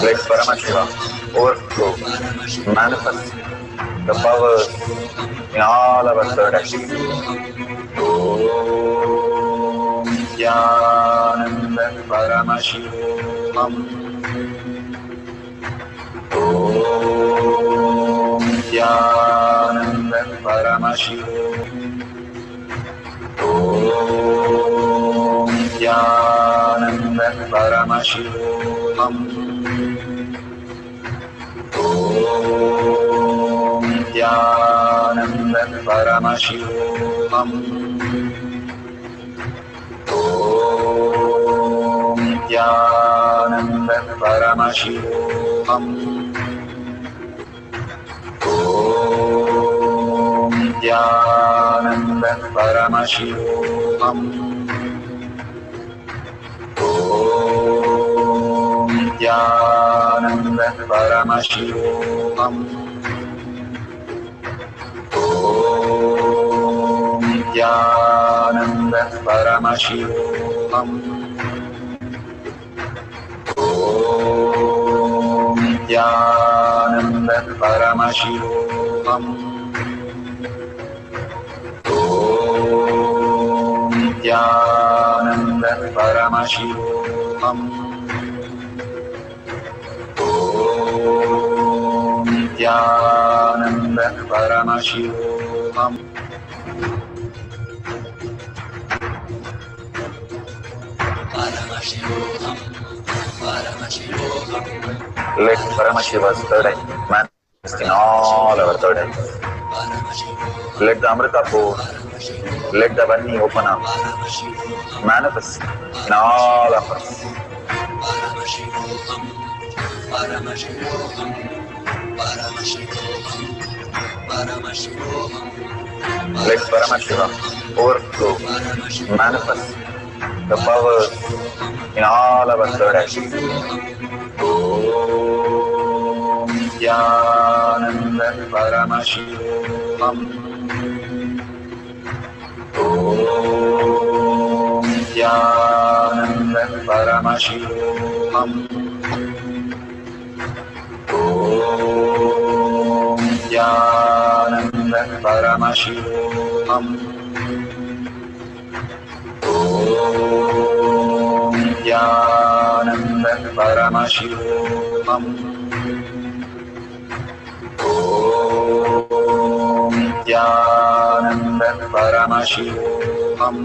Let Paramashiva overflow, manifest the powers in all our third eyes. Om Nithyananda Paramashivoham. Om Nithyananda Paramashivoham. Om Nithyananda Paramashivoham. Om Nithyananda Paramashivoham. Om Nithyananda Paramashivoham. Om Nithyananda Paramashivoham. Om Nithyananda Paramashivoham. Om Nithyananda Paramashivam. Om Nithyananda Paramashivam. Om Nithyananda Paramashivam. Om Nithyananda Paramashivoham. Paramashivoham, Paramashivoham. Let Paramashiva's third eye manifest in all our third eyes. Let the Amrita pour, let the Vani open up, manifest in all of us. Paramashivoham, Paramashivoham, Paramashivoham, Paramashivoham. Let Paramashiva overflow, manifest the powers in all our third eyes. Om Nithyananda Paramashivam. Om Nithyananda Paramashivam. Om Nithyananda Paramashivam. Om Nithyananda Paramashivam. Om Nithyananda Paramashivam.